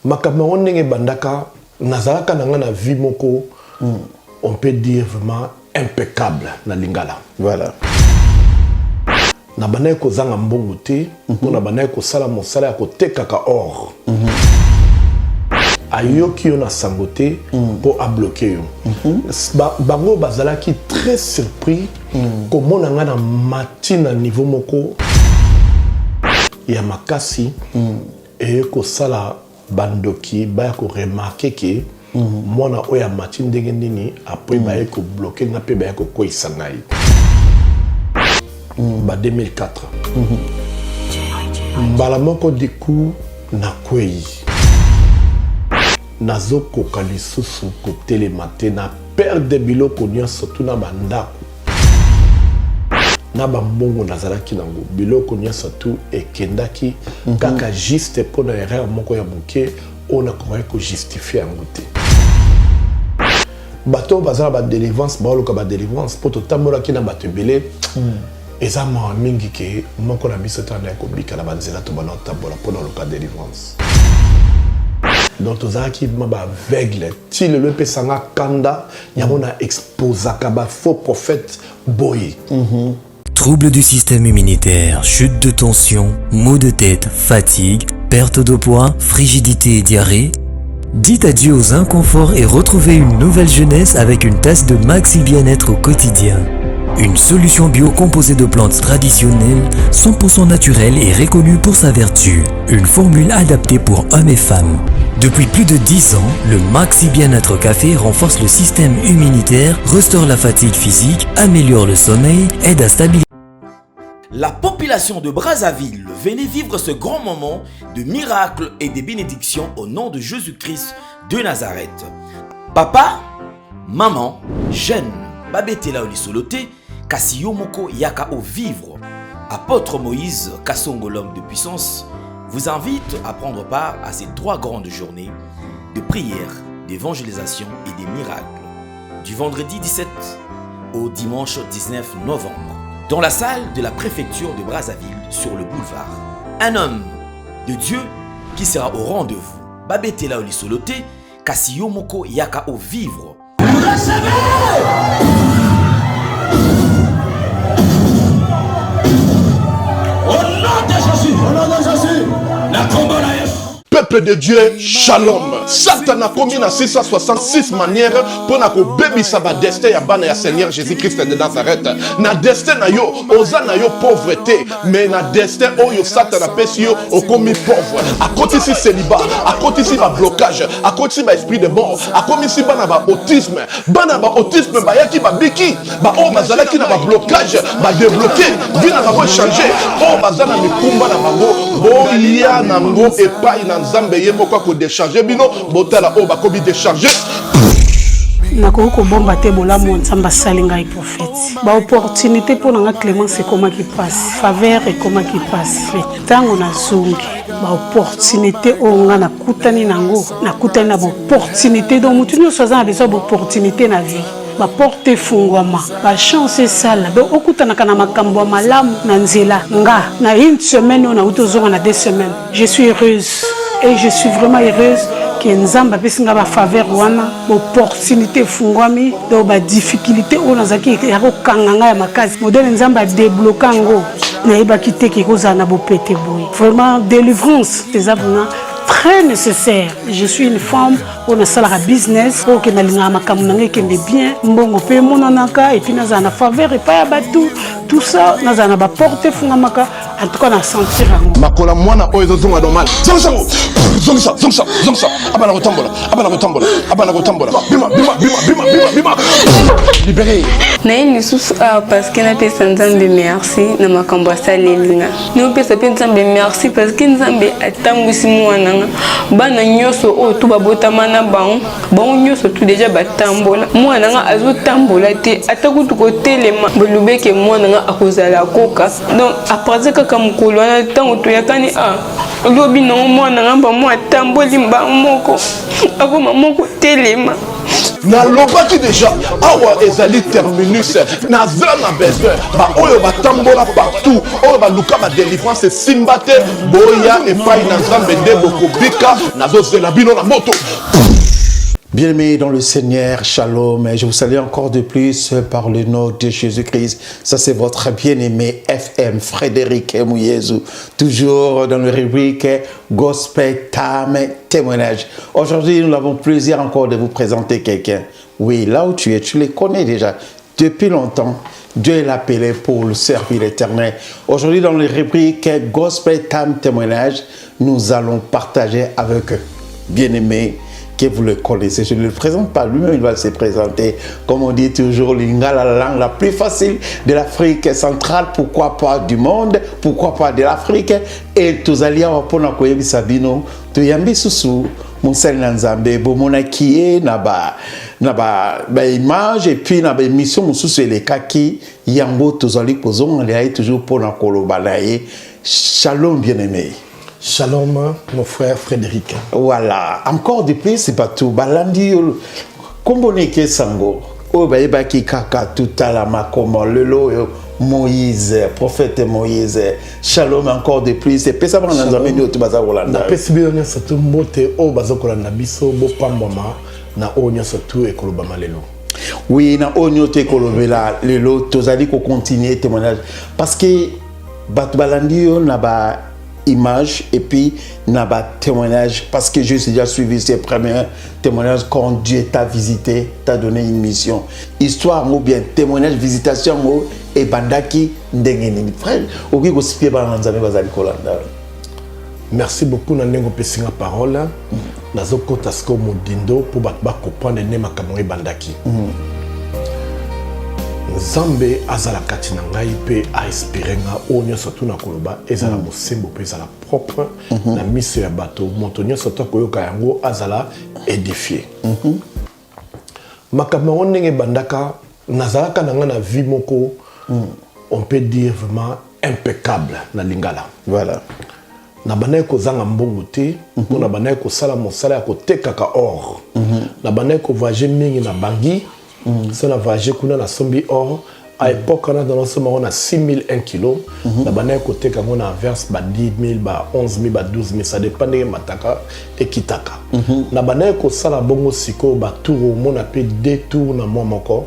makambo ndenge bandaka nazalaka nanga na vie moko on peut dire vraiment impeccable na lingala. Voilà. Na banaye ko zanga mbongo te, na banaye ko sala mosala ya ko tekaka or. Ayoki yo na sangote pour a bloquer yo. Bango bazalaki très surpris comment na nga na matina niveau moko ya makasi et ko sala bandoki ba ko remarquer que mona oya matine ndenge nini après ba ko bloquer na pe ba ko koisa ngai. Ba 2004. Mbala moko diku na kwei. Nazo koka lisusu ko telemate na perdre biloko nyonso tu na bandako. Na bambongo nazalaki nango biloko nyonso tu ekendaki kaka juste pour na erreur moko ya moke on a comment ko justifier yango te. Bato bazala ba délivrance ba loka ba délivrance pour totambola ki na bato belé. Eza ma mingi ke moko na biso tanda ko bika na banzela to bana tambola pour na loka délivrance. Donc tozaki maba aveugle ti le pesanga kanda yamona exposaka ba faux prophète boy. Troubles du système immunitaire, chute de tension, maux de tête, fatigue, perte de poids, frigidité et diarrhée. Dites adieu aux inconforts et retrouvez une nouvelle jeunesse avec une tasse de Maxi Bien-être au quotidien. Une solution bio composée de plantes traditionnelles, 100% naturelle et reconnue pour sa vertu. Une formule adaptée pour hommes et femmes. Depuis plus de 10 ans, le Maxi Bien-être Café renforce le système immunitaire, restaure la fatigue physique, améliore le sommeil, aide à stabiliser. La population de Brazzaville, venez vivre ce grand moment de miracles et de bénédictions au nom de Jésus-Christ de Nazareth. Papa, maman, jeune, babetela olisolote, kasi yo moko yaka au vivre. Apôtre Moïse Kassongo, l'homme de puissance, vous invite à prendre part à ces 3 grandes journées de prière, d'évangélisation et des miracles, du vendredi 17 au dimanche 19 novembre, dans la salle de la préfecture de Brazzaville sur le boulevard. Un homme de Dieu qui sera au rendez-vous. Babetela olisolote, kasi yo moko yaka au vivre. Peuple de Dieu, shalom. Satan a commis na 666 manières pour na ko bebisa ba destin ya bana ya Seigneur Jésus-Christ de Nazareth. Na destin na yo, oza na yo pauvreté, mais na destin oyo Satan a pesi yo o komi pauvre. A côté si célibat, a côté si ba blocage, a côté si ba esprit de mort, a côté si bana ba autisme ba yaki ba biki, ba o bazala ki na ba blocage, ba débloquer, vina ba ko changer, o bazala mi kumba na bango, bo ya na ngo epai na Nzambe ye moko ko décharger bino botala o ba ko bi décharger. Nakoko bomba te bolamu Nzamba salinga et prophète. Ba opportunité pour nga Clémence comment qui passe, faveur et comment qui passe. Tango na zungi. Ba opportunité o nga na kutani nango, na kutani na opportunité donc mutu nyo soza na besoin d'opportunité na vie. Ba porte fungwama, ba chance sala. Ba okutana kana makambo malamu na nzela nga na une semaine on a utozonga na 2 semaines. Je suis heureuse et je suis vraiment heureuse. Nzamba pesinga ba faveur wana opportunité fungwami do ba difficulté o nazaki ya ko kanganga ya makasi modèle Nzamba débloquer ngo na yeba kiteke ko za na bo pété boy vraiment délivrance des avons très nécessaire. Je suis une femme on a salarié business pour que nalinga makamu nanga kende bien mbongo pe monanaka et puis naza na faveur et pas ya batu tout ça naza na ba porte fungamaka en tout cas na sentir ngo makola mwana oyo zonga normal zonga abana kotambola bima libéré na une sous parce que na pesa Nzambe merci na makambo asalelinga no pesa pe Nzambe merci parce que Nzambe atambwisi mwana bana nyoso o tu babotama na bango nyoso tu déjà batambola mwana nga azotambola te atakutu ko telema bolubeke mwana nga akozala koka donc après kaka mukolo na tango to yakani lobi no mwana nga ba mwa tamboli mba moko akoma moko telema nalobaki déjà awa ezali terminus naza na besoin baoyo batambola partout oyo baluka badelivrance esimba te boya epai na nzambe nde bokobika nazozela bino na moto. Bien-aimés dans le Seigneur, shalom, et je vous salue encore de plus par le nom de Jésus-Christ. Ça, c'est votre bien-aimé FM, Frédéric Mouyezu, toujours dans le rubrique Gospel Time Témoignage. Aujourd'hui, nous avons plaisir encore de vous présenter quelqu'un. Oui, là où tu es, tu les connais déjà depuis longtemps. Dieu l'a appelé pour le servir l'Éternel. Aujourd'hui, dans le rubrique Gospel Time Témoignage, nous allons partager avec eux, bien-aimés, que vous le connaissez. Je ne le présente pas, lui-même il va se présenter. Comme on dit toujours, Lingala, la langue la plus facile de l'Afrique centrale, pourquoi pas du monde, pourquoi pas de l'Afrique. Et tous alliés pour nous koyebi sabino, tu yambi susu, monsel nanzambe, bomona kie naba image et puis naba émission mususu les kaki yango tous alliés posons, on est toujours pour nous kolobalaye. Shalom bien-aimé. Shalom, mon frère Frédéric. Voilà, encore de plus, c'est pas tout. Balandi, Komboneke Sango, Obaïbaki Kaka, tout à la Makoma, Lelo, Moïse, prophète Moïse. Shalom, encore de plus. Et puis ça va dans un milieu de Baza Rolanda. Na pesibio surtout mote o Baza Rolanda biso bo pambama na onya surtout ekolobama lelo. Oui, na onyo te kolobela lelo, tozali ko continuer témoignage parce que Balandi na ba image et puis naba témoignage parce que je suis déjà suivi ces premiers témoignages quand Dieu t'a visité, t'a donné une mission. Histoire ou bien témoignage, visitation et bandaki ndengeni. Frère, oki ko sipie ba nzambe bazali kolanda. Merci beaucoup na nengo pesinga parole. Nazo kota sko modindo pour ba comprendre ne makamwe bandaki. Nzambe azala kati na ngai pe a espérer nga onyo surtout na koloba ezala mosembo pe ezala propre na miso ya bato moto nyonso to koyoka yango azala édifié. Makambo ndenge bandaka nazalaka na nga na vie moko on peut dire vraiment impeccable na lingala. Voilà. Na banaye kozanga mbongo te po na banaye kosala mosala ya kotekaka or. Na banaye ko voyager mingi na bangi. Si on a voyagé na sombi or à l'époque on a dans ce moment on a 6001 kilos la banane côté quand on a verse 10 000 11 000 12 000 ça dépend de mataka et kitaka la banane ko sala bongo siko ba tour on a fait 2 tours na moi moko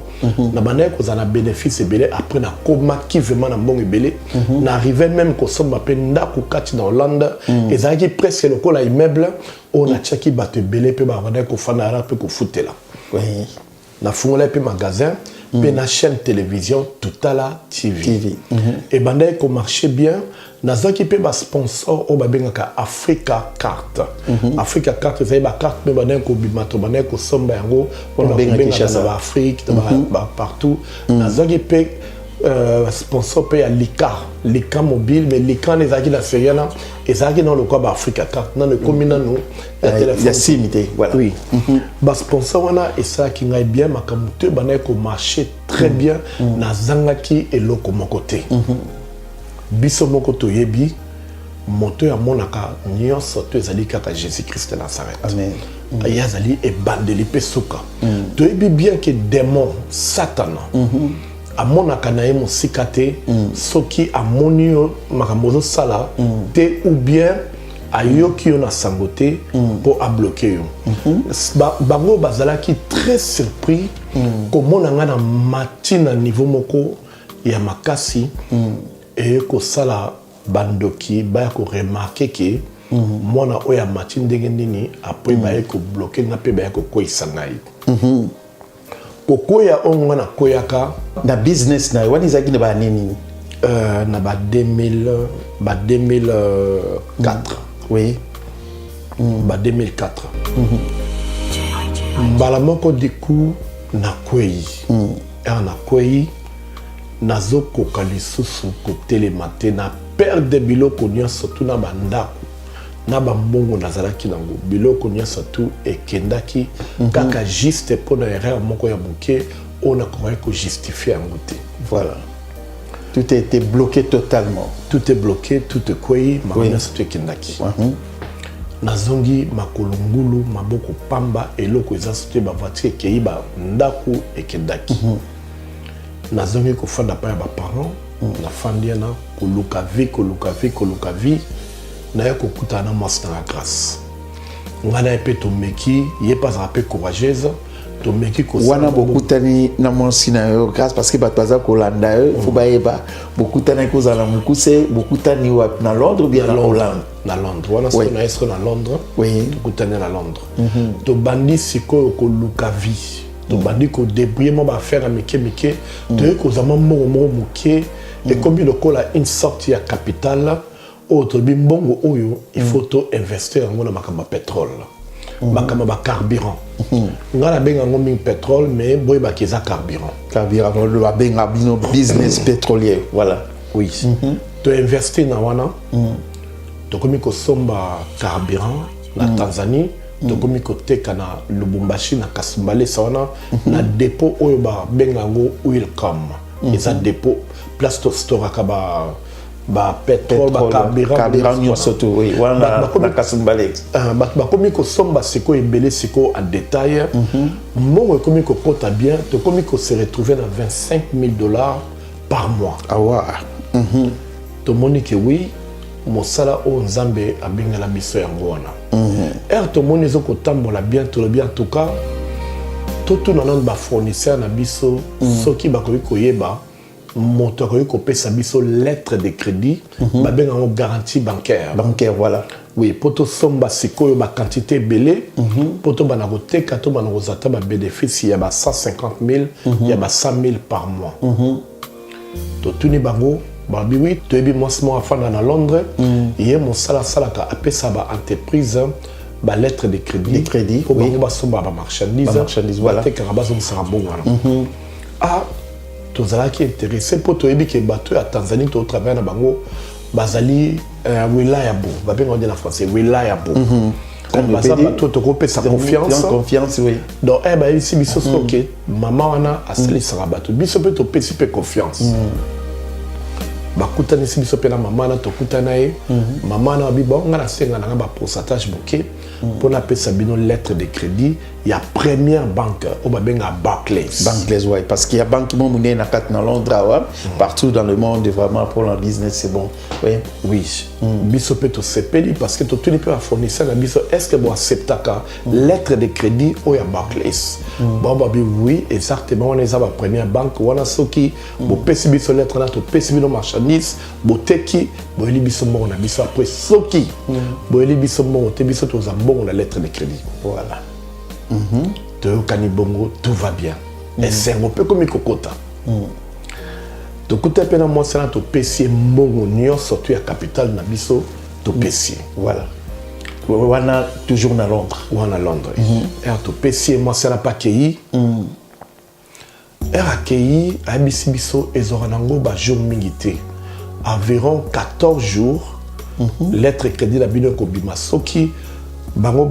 la banane ko za bénéfice belé après na koma qui vraiment na bongo belé na arrivé même ko somba pe ndako kati na Hollande et ça qui presque le col immeuble on a tchaki ba te belé pe ba banane ko fanara pe ko foutela. Oui. Na fungola pe magasin pe na chaîne télévision Toutala TV. Et bandai ko marché bien na zaki pe ba sponsor o ba bengaka Africa Carte. Africa Carte c'est ba carte pe bandai ko bimato bandai ko somba yango on ba bengaka ba Afrique ba partout na zaki pe sponsor pe ya Lika mobile mais Lika les aki la seriana et ça qui dans le quoi ba Africa Carte dans le commune nous il y a simité voilà oui ba sponsor wana et ça qui ngai bien makamute bana ko marché très bien na zangaki et loko mokote biso moko to yebi moto ya monaka nyonso to ezali kaka Jésus Christ de Nazareth amen ayazali e bandeli pe suka to yebi bien que démon satan amonaka na ye mosika te soki amoni yo makambo ozosala te ou bien ayoki yo na sango te mpo abloke yo bango bazalaki très surpris komona nga na mati na niveau moko ya makasi eye kosala bandoki baya koremarke ke mwana oyo amati ndenge nini apres baye kobloke nga mpe baye kokweyisa ngai kokoya ongo na koyaka na business na wani zaki na ba nini na ba 2004 oui ba 2004 mbala moko diku na kwei na kwei nazokoka lisusu kotelema te na perde biloko nyonso tu na bandako na bambongo nazalaki nango biloko nyonso tu ekendaki kaka juste mpona erreur moko ya moke on a ko justifier yango te. Voilà. Tout a été bloqué totalement. Tout est bloqué, tout est quoi, ma nyonso tu ekendaki. nazongi makolo ngulu maboko pamba eloko eza sote ba voiture ekei ba ndaku ekedaki nazongi kofanda pa ya baparent nafandi yana koluka vi naye kokutana na mwasi na grâce nga na ye mpe tomeki ye mpe azala mpe courageuse tomeki wana bokutani na mwasi na yo grâce parce que bato baza kolanda yo fo bayeba bokutani kozala na mokuse bokutani wapi na Londres ou bien na Hollande na Londres wana soki na yesko na Londres tokutani na Londres tobandi sikoyo koluka vie tobandi kodébrouiller mo baaffaire ya mike toyei kozama mbongo moko moke ekomi lokola une sorte ya capitale oyo tolobi mbongo oyo il faut to investir yango na makambo ya pétrole makambo ba carburant nga nabenga yango mingi pétrole mais boyebaki eza carburant babenga bino business pétrolier voilà oui toinvestir na wana tokomi kosomba carburant na Tanzanie tokomi koteka na Lubumbashi na Kasumbalesa wana na dépôt oyo babenga yango Oilcom eza dépôt place to storaka ba pétrole ba carburant nyonso to oui wana na Kasumbale bakomi kosomba siko ebele siko en détail mbongo ekomi kokota bien tokomi se retrouver na $25,000 par mois tomoni ke oui mosala oyo nzambe abengela biso yango wana tomoni ezokotambola bien tolobi en tout cas totuna nano bafournisseur na biso soki bakoki koyeba moto akoki kopesa biso lettre de crédit babenga yango garantie bancaire voilà oui po tosomba sikoyo baquantité ebele po tobana koteka tobana kozata babénéfice ya ba 150,000 ya ba 100,000 par mois totuni bango babi oui toyebi mwasi moko afanda na Londres ye mosala asalaka apesa baentreprise balettre de crédit po bango basomba bamarchandise batekaka bazomisaka mbongo wana tozalaki intéressé po toyebi ke bato ya Tanzanie totravaille na bango bazali reliable babenga na français reliable baza bato tokopesa confiance oui donc bayebisi biso soki mama wana asalisaka bato biso mpe topesi mpe confiance bakutanisi biso mpe na mama wana tokutana ye mama wana babi nga nasenga nanga bapourcentage moke mpo napesa bino lettre de crédit ya première banque oyo babenga Barclays ouais parce qu'il y a banque mo munene na kati na Londres partout dans le monde vraiment pour leur business c'est bon oui biso mpe tosepeli parce que totuni mpe bafournisseur na biso est ce que boacceptaka lettre de crédit oyo ya Barclays bon babi oui exactement wana eza bapremière banque wana soki bopesi biso lettre na topesi bino marchandise boteki boyeli biso mbongo na biso après soki boyeli biso mbongo te biso toza mbongo na lettre de crédit voilà toyokani bongo tout va bien esengo mpe komi kokota tokuta mpe na mwasi wana topesi ye mbongo nyonso to ya capitale na biso topesi ye voilà wana toujours na Londres topesi ye mwasi wana mpe akei akei ayebisi biso ezwaka nango bajour mingi te environ 14 jours lettre crédit na bino ekobima soki bango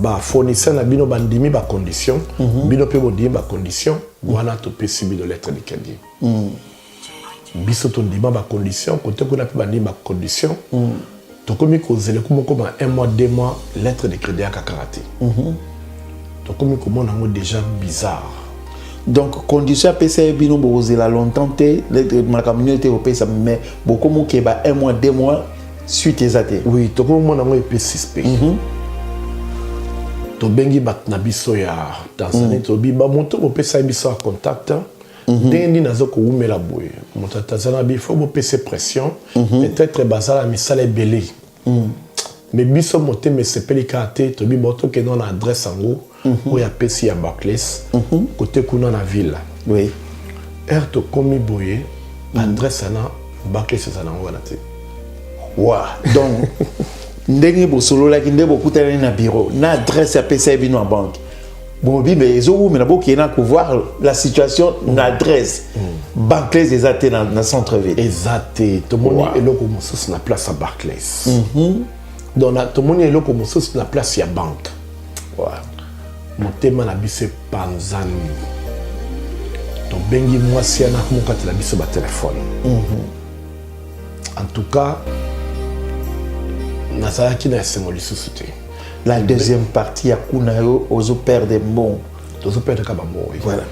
bafournisseur na bino bandimi bacondition bino mpe bodimi bacondition wana topesi bino lettre de crédit biso tondima bacondition kote kuna mpe bandimi bacondition tokomi kozeleku moko ba 1 mois 2 mois lettre de crédit ya kakaka te tokomi komona yango déjà bizarre donc condition apesa ye bino bokozela longtemps te makambo nini te kopesa mais bokomi okeba 1 mois 2 mois suite eza te oui tokomi omona yango epe suspect tobengi bato na biso ya Tanzanie tobi bamoto bopesa biso ya contact ndenge nini nazo kowumela boye moto ya Tanzanie abi faut bopesa pression peut-être bazala misala ebele mais biso motema esepeli kaka te tobi botokende na adresse yango oyo apesi ya Barclays kote kuna na ville oui tokomi boye adresse ana Barclays eza nango wana te donc ndenge bosololaki nde bokutani na bureau na adresse ya pesa bino en banque bon bi mais ezowumela bokena voir la situation na adresse Barclays eza te na centre ville eza te tomoni eloko mosusu na place ya Barclays donc tomoni eloko mosusu na place ya banque motema na biso epanzani tobengi mwasi yana mokatela biso batelefone en tout cas nazalaki na esengo lisusu te. La deuxième partie, à Kunayo, aux pères des mots. Tozo perdre ka ba mo. Voilà.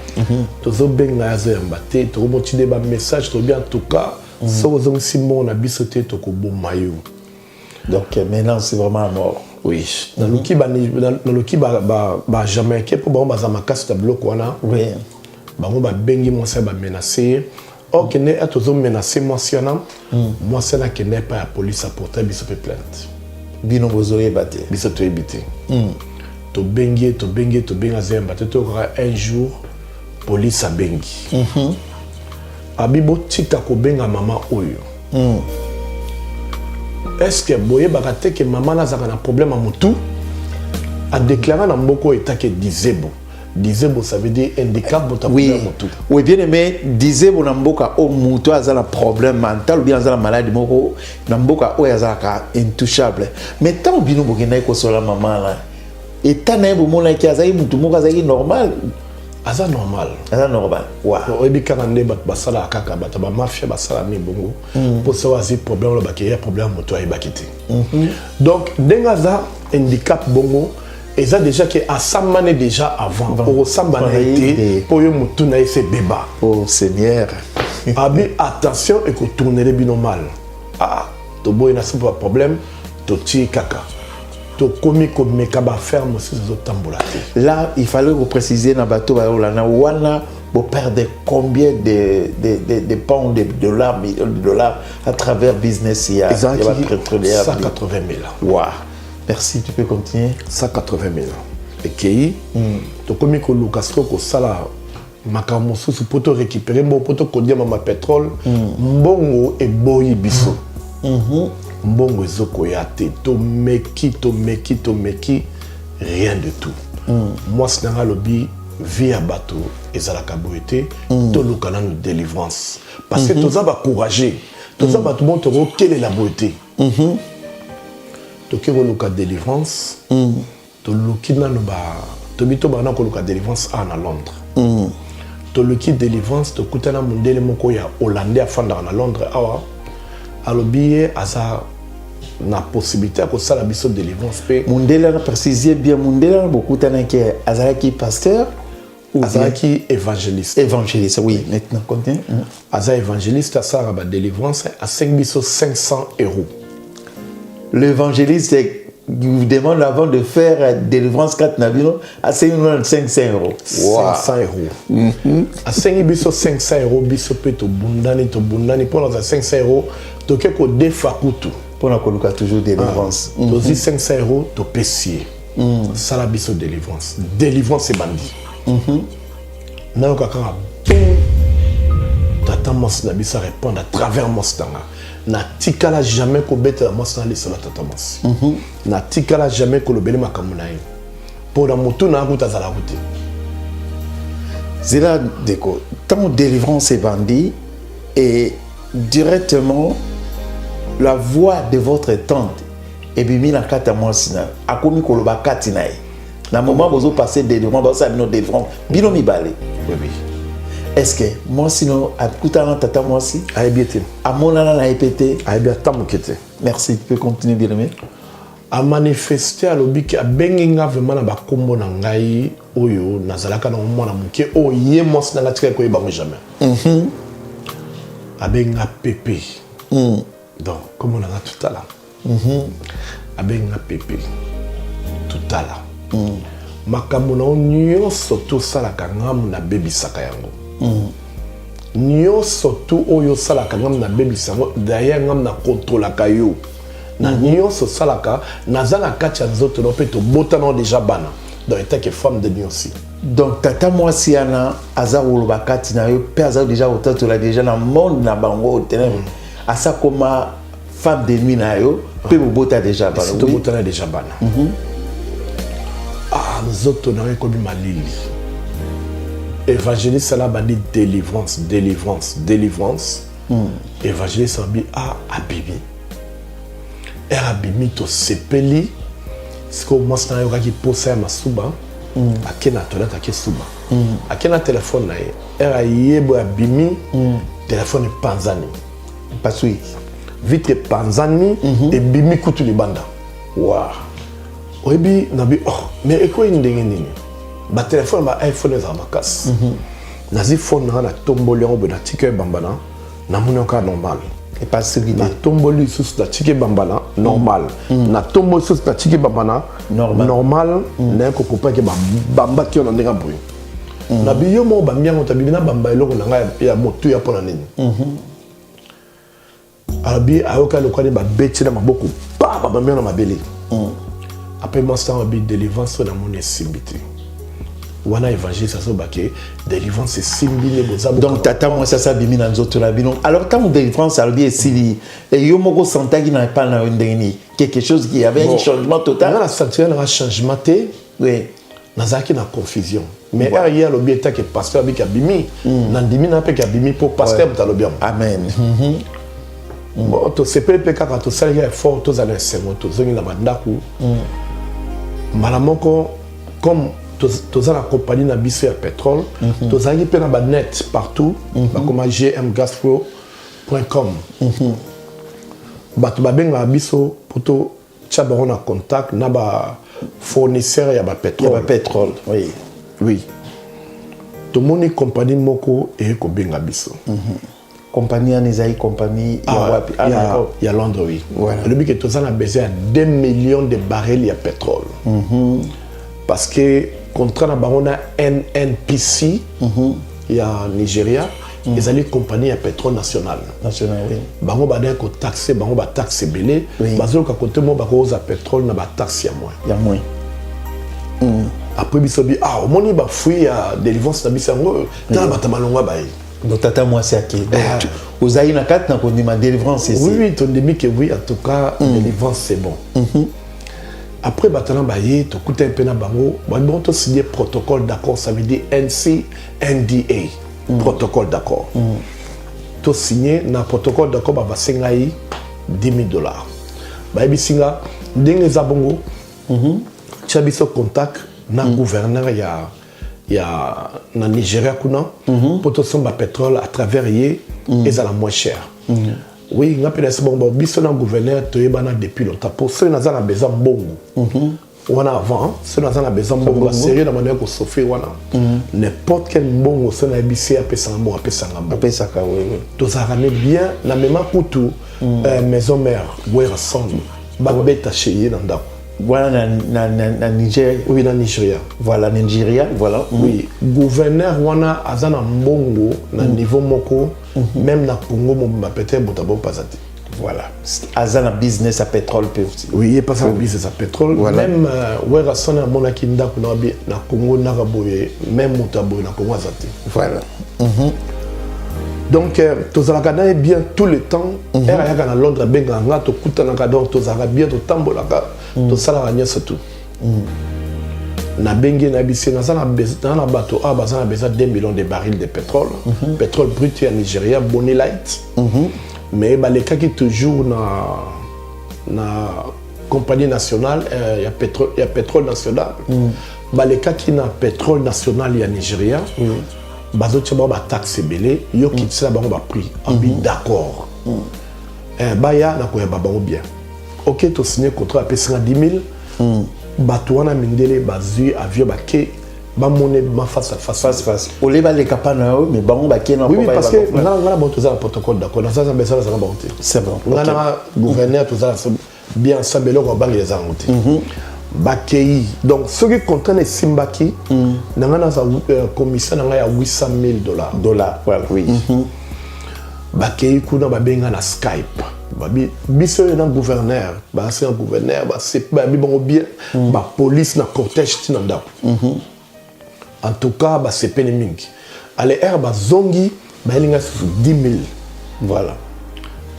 Tozo benga azo yamba te, to motide ba message to bien en tout cas, so ozo simon na biso te to ko bomayo. Donc maintenant c'est vraiment mort. Oui. Dans le qui ba jamaïcain pour ba za makasi tablo kwana. Oui. Ba mo ba bengi mo sa ba menacer. Or que ne atozo menacer moi siana. Moi ça na que n'est pas la police a porter biso pe plainte. Bino bozoye baté. Biso to ebité. To bengi azemba to un jour police a bengi. Abibo tika ko benga mama oyo. Est-ce que boye bakate que maman na zaka na problème à mutu a déclaré na mboko état que disable. Disable ça veut dire handicap pour ta problème mutu. Oui bien aimé disable na mboka o mutu azala problème mental ou bien azala maladie moko na mboka o azala ka intouchable. Mais tant bino bokena ko sola maman là et tant na bo mona ki azali mutu moko azali normal. Aza normal. Aza normal. Wow. Oyebi kana nde basala kaka bata ba mafia basala mi bongo. Pour savoir si problème lo baké ya problème moto ay bakité. Donc dengaza handicap bongo eza déjà que asamane déjà avant pour sambana été pour yo mutu na ese beba. Oh Seigneur. Abi attention et ko tourner le binomal. Ah, to boy na pas problème, to ti kaka. Là, il fallait vous préciser dans le bateau, vous perdez combien de pounds, de dollars, millions de dollars à travers business. Il y a 180 000. Wow. Merci, tu peux continuer. 180 000. Et qui tu comme que Lucas Roko sala makamosu pour te récupérer mon poto kodia ma pétrole mbongo et boyi biso. Mbongo ezoko ya te to meki rien de tout. Moi c'est dans lobby via bateau ezalaka boete to lukana de délivrance parce que toza ba courager toza ba tout monde to quelle la beauté to kero luka délivrance to lukina no ba to bito ba na ko luka délivrance à Londres to luki délivrance to kutana mundele moko ya hollandais afanda na Londres awa alobiye asa na possibilité à ça la biso délivrance pe mundela na préciser bien mundela beaucoup tana que azalaki pasteur ou azalaki évangéliste oui maintenant continue asa évangéliste ça ba délivrance à 5 biso 500 €. L'évangéliste vous demande avant de faire délivrance 4 nabino à 500 €. 500 €. À 5 biso 500 € biso pe to bundani pour dans 500 € to ke ko defakutu pour la coloca toujours délivrance. Dosi 500 € to pesier. Ça la biso délivrance. Délivrance c'est bandi. Na okaka tata mos na biso répondre à travers mostanga. Na tikala jamais ko beta mos na les la tata mos. Na tikala jamais ko lobeli makamuna ye. Pour la moto na route za la route. Zela déco. Tant délivrance est bandi et directement la voix de votre tante et bimi na kata mwasina akomi koloba katina e na moment bozo passer délivrance ba sa bino délivrance bino mi balé oui est-ce que moi sinon akuta na tata mwasi ayebiete amona na répéter ayebiata mokete merci tu peux continuer bien aimé a manifester alobiki abenginga vraiment na bakombo na ngai oyo nazalaka na mwana muke oye mos na latika ko yeba jamais abenga pépé donc comme on a tout à l'heure abenga pépé tout à l'heure makambo na nyonso to sala kangam na bebisaka yango nyonso to oyo sala kangam na bebisango d'ailleurs ngam na contrôle kayo na nyonso salaka nazala kati ya nzoto no pe to botana déjà bana donc état que femme de nuit aussi. Donc tata mwasi ana azaro bakati na yo pe azaro déjà autant la déjà na monde na bango ténèbres asa koma femme de nuit na yo pe bota déjà bana to botana déjà bana ah nzoto na ko bi malili évangéliste la bandi délivrance évangéliste bi abibi era bimi to sepeli siko mos na yo ka ki posa masuba akena toilette akesuba akena téléphone na ye era yebo abimi téléphone panzani pasui vitre panzani et bimi kutu libanda Waouh. Oyebi nabi oh mais eko ndenge nini. Ba téléphone ba iPhone za makasi. Nazi phone na tomboli ngo na ticket bambana na monoka normal. Et pas celui Na tomboli sous la ticket bambana normal. Na tomboli sous la ticket bambana normal na ko pas que bamba ki on ndenge bruit. Na biyo mo ba miango tabina bamba eloko na nga ya motu ya pona nini. Abi ayoka le kwani ba beti na maboko ba ba miango na mabeli. Après moi ça abi délivrance na mon esimbiti. Wana évangile ça so baké délivrance c'est simbile bozabu. Donc tata moi ça bimi na nzoto la bino. Alors quand délivrance albi esili et yo moko senta qui n'a pas na ndeni quelque chose qui avait un changement total. On a senti un changement té. Oui. Nazaki na confusion. Mais il y a l'objet que pasteur avec abimi nandimi na pe abimi pour pasteur butalobiam. Amen. Bon to CPP quand to sali effort to zala semo to zongi na bandaku. Malamoko comme tous la compagnie na biso ya pétrole, tous les pe na ba net partout, comme gmgaspro.com. Batu ba benga biso poto tchabaro na contact na ba fournisseur ya ba pétrole. Ya ba pétrole, oui. Oui. Tout le monde compagnie moko et ko benga biso. Compagnie Anisaï, compagnie il y a Londres, oui. Voilà. Le but que tous a besoin de 2 millions de barils de pétrole. Parce que contrat na barona NNPC il y a Nigeria ils allaient compagnie à pétrole national oui. Bango ba ko taxer bango ba taxe belé bazo ka côté mo ba ko za pétrole na ba taxe ya moins après bisobi au moni ba fui ya délivrance na bisango ta ba tamalonga ba donc tata moi c'est qui aux aïna kat na ko ma délivrance ici oui ton demi que oui en tout cas délivrance c'est bon. Après, batana baye, to kuta pena bango, bon to signer protocole d'accord, ça veut dire NCNDA, protocole d'accord. To signer na protocole d'accord ba sengai $10,000. Ba bisinga ndenge za bongo. Chabiso contact na gouverneur ya na Nigeria kuna pour to somba pétrole à travers yé et ça la moins cher. Oui, on a fait bon biso na gouverneur to yebana depuis longtemps pour ceux na za besoin bongo. On a avant, ceux na za besoin bongo sérieux na manière ko souffrir wana. N'importe quel bongo ceux na bisi apesa ngo apesa ngamba. Apesa ka oui. To ça ramène bien na même kutu maison mère ouais rassemble. Ba beta chez na ndako. Voilà na Nigeria. Oui, na Nigeria. Voilà Nigeria, voilà. Oui, gouverneur wana azana mbongo na niveau moko même na Congo mon peut-être botabo pasati. Voilà. Azana business à pétrole peut aussi. Oui, il passe en business à pétrole. Voilà. Même ouais rasona mona kinda kuna na Congo na raboye même motabo na Congo azati. Voilà. Donc tous la gana bien tout le temps. Era ya na Londres benga nga to kutana ka donc tous la bien to tambola ka to sala ganya surtout. Na bengi na bisi na sana na bateau a bazana besoin 2 millions de barils de pétrole. Pétrole brut en Nigeria Bonny Light. Mais les cas qui toujours na compagnie nationale il y a pétrole national. Les cas qui na pétrole national il y a Nigeria. Bazo tchaba ba taxe belé yo ki tsala bango ba prix. Abi d'accord. Baya na ko ya ba bango bien. OK to signer contrat à 10 000. Batouana mindele bazu avion baké ba monnaie ma face à face. Au lieu les capana mais bango baké na oui parce que ngala bon tout ça protocole d'accord dans ça ça besoin ça bon. C'est bon. Ngala gouverneur tout ça bien sabelo ko bangi les angoté. Bakei donc ce qui contient simbaki nangana sa commission nanga ya $800,000 voilà oui bakei kuna babenga na Skype babi biso na gouverneur ba c'est un gouverneur ba c'est ba bon bien ba police na cortège tinanda en tout cas ba c'est peneming ale air ba zongi ba linga 10,000 voilà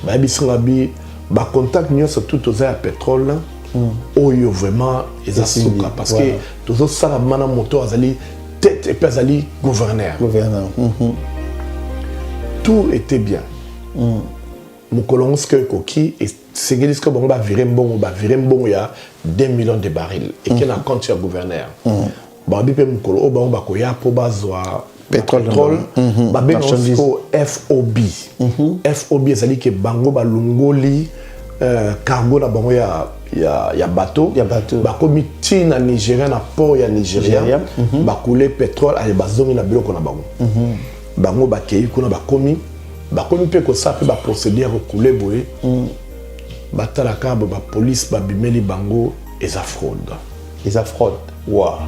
ba bisinga bi ba contact nyonso tout aux à pétrole oyo vraiment ils asuka parce que tous autres ça mana moto azali tête et puis azali gouverneur tout était bien mon colonske koki et c'est que bon ba virer mbongo ya 2 millions de barils et qui na compte sur gouverneur ba bi pe mukolo ba ko ya po bazwa pétrole ba ben FOB FOB ezali ke bango ba lungoli cargo na bango ya ya bateau. Ya bateau. Bakomi ti na Nigeria na port ya Nigeria. Bakule pétrole ale bazongi na biloko na bango. Bango bakei kuna bakomi pe ko sa pe ba procédure ko couler boye. Batala ka ba police ba bimeli bango eza fraude. Eza fraude. Wow.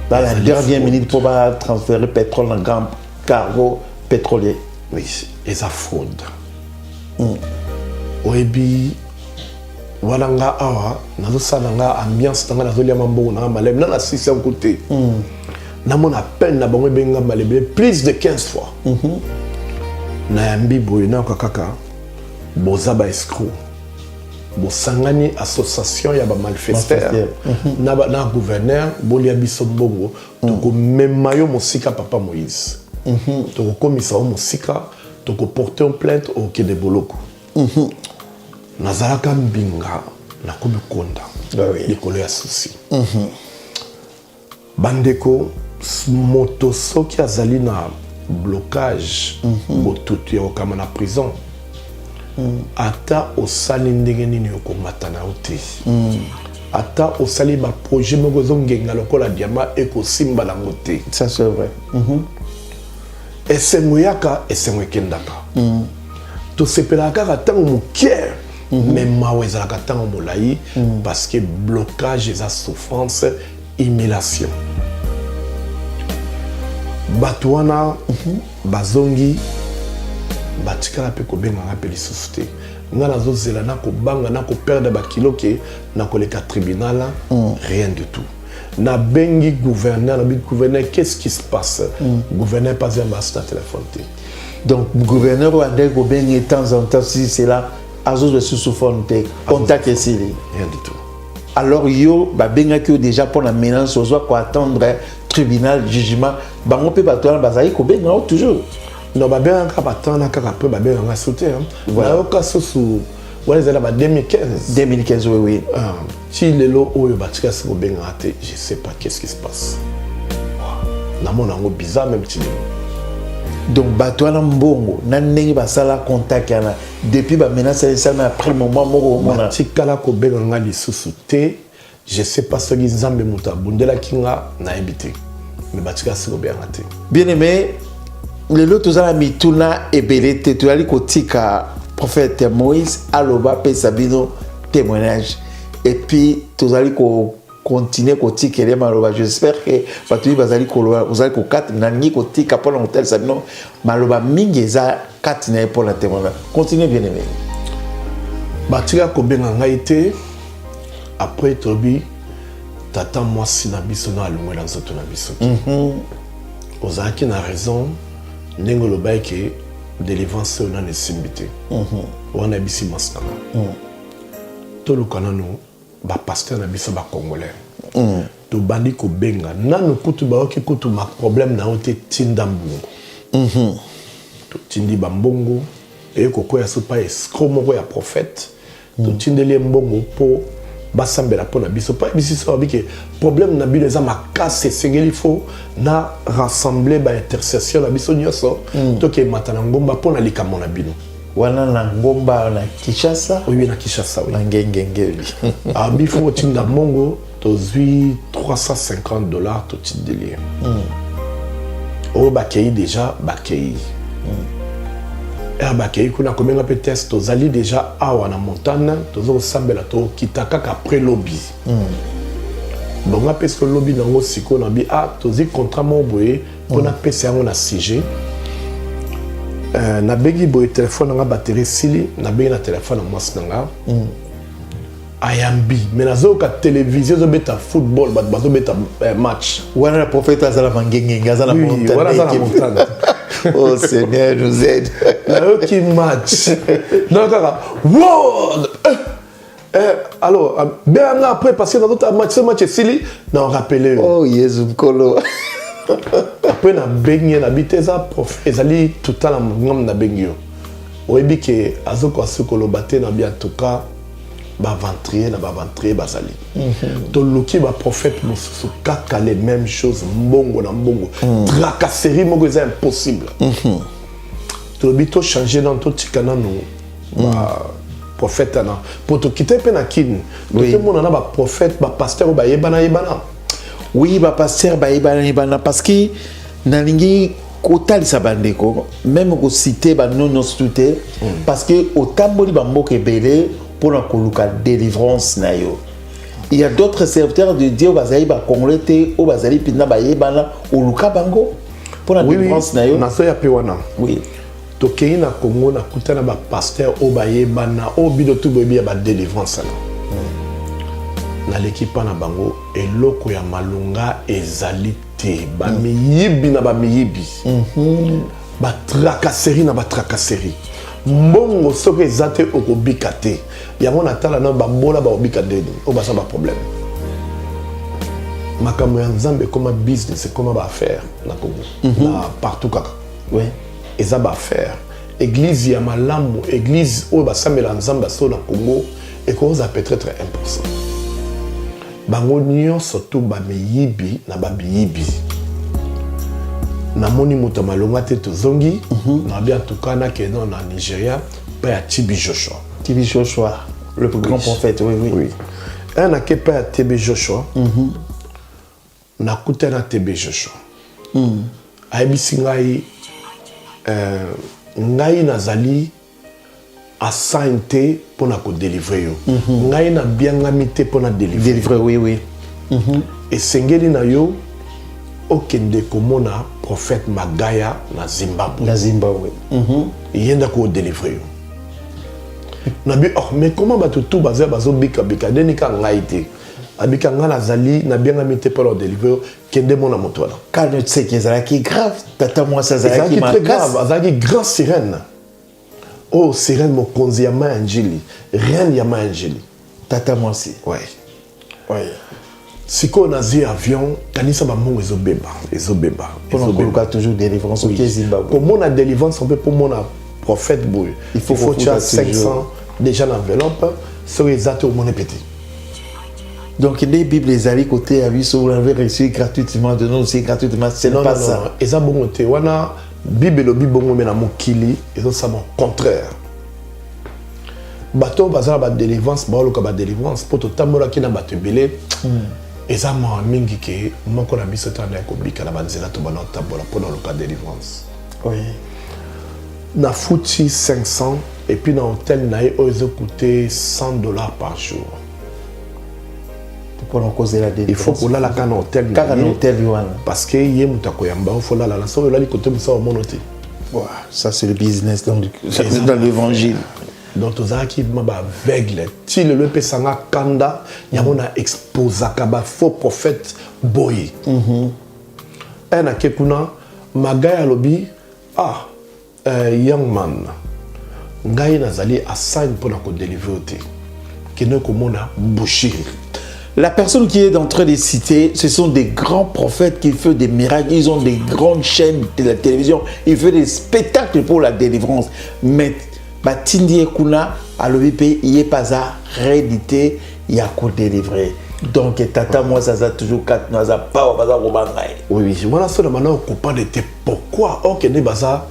Dans la dernière minute pour transférer pétrole dans grand cargo pétrolier. Oui, eza fraude. Oebi walanga awa nazo salanga ambiance tanga nazo lia mambo na malem na 6e côté. Na mon appel na bango benga malebe plus de 15 fois. Na yambi boye na kaka boza ba escroc. Bosangani association ya ba malfaiteur na gouverneur bolia biso bongo toko memayo mosika papa Moïse. Toko komisa o mosika toko porter une plainte au quai de Boloko. Nazalaka mbinga na komi konda likolo ya souci. Bandeko moto soki azali na blocage botutu ya okama na prison. Ata osali ndenge nini okomata na ote. Ata osali ba projet moko zongenga lokola diamant ekosimba na ngote. Ça c'est vrai. Esengo yaka esengo kendaka. To sepelaka ka tango mokier. Mais mawe ezalaka tango molai parce que blocage eza souffrance, humiliation. Bato wana bazongi batikala pe kobenganga pe lisusu te. Nga nazozela na kobanga na koperdre bakilo ke na koleka tribunal, rien du tout. Na bengi gouverneur, na bengi gouverneur, qu'est-ce qui se passe? Gouverneur pas un masse na téléphone te. Donc gouverneur ou andel ko bengi de temps en temps si c'est là azo de sous-forme te contact ici. Rien du tout. Alors yo ba benga que déjà pour la menace on doit attendre tribunal jugement bango pe bato bazali ko benga toujours. Non ba benga ka batana ka peu ba benga sauter. Voilà au cas sous ouais c'est là 2015 oui. Si lelo oyo batika se ko benga te, je sais pas qu'est-ce qui se passe. Na mona ngo bizarre même petit. Donc bato na mbongo na ndenge basala contact yana depuis ba menace ça mais après moment moko mona tikala ko benga nga lisusu te, je sais pas ce qui nzambe muta bundela kinga na ebité. Mais batika se ko benga te. Bien aimé, le lot tozala mituna ebelete tozali kotika prophète Moïse aloba pe sabino témoignage et puis tozali ko continuer kotika les maloba. J'espère que batui bazali ko ozali ko kat nangi kotika pour l'hôtel sabino maloba mingi za kat na pour la témoignage. Continuez bien aimé. Batika ko benga nga ite après tobi tata moi si na biso na alungwe na nzoto na biso. Ozaki na raison ndenge lobai ke délivrance on a nécessité. On a bisi masnanga. To lukana no ba pasteur na biso ba congolais. To bandi ko benga nanu kutu ba oki kutu ma problème na ote tinda mbongo. To tindi ba mbongo e ko ya so pa escroc moko ya prophète. To tindeli mbongo po basambela pona biso pa bisi so bike problème na bino eza makase sengeli fo na rassembler ba intercession na biso nyoso to ke matana ngomba pona likambo na bino wana na ngomba na Kinshasa oui na Kinshasa oui na ngenge bifo tinda mongo to zui $350 to tindeli o bakei déjà bakei bakei kuna komenga pe test tozali déjà awa na montagne tozo sambela to kitaka après lobby donc nga pesko lobby nango siko na bi tozi contrat mo boye pona pesa yango na CG na begi boye téléphone nga batterie sili na begi na téléphone mwasi nanga ayambi mais nazo ka télévision zo beta football bazo beta match wana la prophète azala mangenge ngazala montagne wana za montagne. Oh Seigneur nous aide. Qui match. Donc wow. Alors bien après parce que dans notre match Sili n'a rappelé. Oh Jésus Nkolo. Après na bengi na biteza prof ezali tout à la ngam na bengio. Oyebi ke azoko asukolo baté na bien tout cas ba ventrier bazali. To loki ba prophète mususu kaka les mêmes choses mbongo na mbongo. Tracasserie moko c'est impossible. To bito changer dans to tikana no ba prophète ana pour te quitter pe na kin Oui. tout le monde na ba prophète ba pasteur ba yebana. Oui, bah pasteur bah parce que nalingi kotalisa bandeko même ko citer ba non stuté parce que au tamboli ba mboka ebele pour la koluka délivrance na yo. Il y a d'autres serviteurs de Dieu bazali ba congolais au bazali pinna ba yebana oluka bango pour la délivrance na yo. Na so ya pe wana. Oui. To kei na Congo na kutana ba pasteur o ba yebana o bido tu bobi ya ba délivrance na. Na l'équipe na bango eloko ya malunga ezali te ba miyibi na ba miyibi. Ba tracasserie na ba tracasserie. Mbongo soki ezate okobika te. Yango na tala na ba mbola ba obika deni. O ba sa ba problème. Makambo ya Nzambe comme business comme ba affaire na Congo. Na partout kaka. Oui. Eza ba affaire. Église ya malamu, église o ba sambela Nzambe so na Congo et cause peut-être 1%. Bango nyonso to ba meyibi na ba biyibi. Na moni moto malonga te to zongi na bien tout cas na ke na Nigeria pa ya TB Joshua. TB Joshua, le grand prophète, oui, oui. Oui. Un a ke pa ya TB Joshua. Na kuta na TB Joshua. Ayebisi ngai ngai nazali assignté pour na ko délivrer yo. Ngai na biangami te pour na délivrer. Délivrer, oui, oui. Et sengeli na yo okende komona prophète Magaya na Zimbabwe. La Zimbabwe. Yenda ko délivrer yo. Na bi oh mais comment ba tout bazé bazo bika bika deni ka ngai te. Abika ngala zali na biangami te pour le délivrer kende mona moto na. Quand tu sais que ça qui grave, tata moi ça C'est qui très grave, azaki grand sirène. Oh, sirène mokonzi ya manjili, rien ya manjili. Tata moi aussi. Ouais. Ouais. Siko nazi avion, kanisa ba mongo ezobeba. Pour qu'on toujours délivrance au Zimbabwe. Pour mon délivrance, on peut pour mon prophète bouille. Il faut que tu aies 500 déjà dans l'enveloppe, sur les atos au monde petit. Donc les Bibles, les avis côté avis, vous l'avez reçu gratuitement de nous aussi gratuitement. C'est pas ça. Et ça bon côté, wana Bible le Bible bon mais na mokili, et ça mon contraire. Bateau bazar ba délivrance, ba lo ka ba délivrance, pour tout tamola ki na bateau belé. Et ça m'a mingi ke moko na biso tanda ko bika na banzela to bana tabola pour le cas délivrance. Oui. Na fouti 500 et puis dans hôtel na yo coûté $100 par jour. Pour nous causer la délivrance. Il faut qu'on la can hôtel. Car un hôtel parce que yé mutako yamba faut la la so la côté musa au monoté. Ça c'est le business dans l'évangile. Donc aux qui m'a aveugle. Si le pesanga kanda yamona exposaka ba faux prophète boy. Un a kekuna magaya lobi young man. Ngai nazali assign pour na ko délivrer te. Kene komona bouchir. La personne qui est en train de citer, ce sont des grands prophètes qui font des miracles. Ils ont des grandes chaînes de la télévision. Ils font des spectacles pour la délivrance. Mais Batindi Ekuna, à l'OVP, il n'est pas à rééditer, il y a qu'à délivrer. Donc, Tata, moi, ça a toujours 4 mois, ça n'a pas oui, oui. Voilà, c'est maintenant qu'on parle de pourquoi on est baza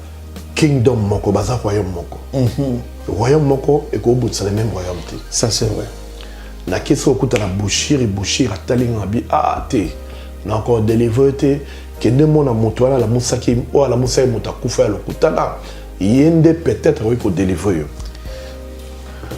kingdom moko, baza royaume moko. Royaume moko, et qu'au bout, c'est le même royaume. Ça, c'est vrai. Na keso okuta na bouchir atalinga bi te na encore délivrer te kende mona moto ala la musaki o ala musai moto akufa lokuta na yende peut-être oui ko délivrer.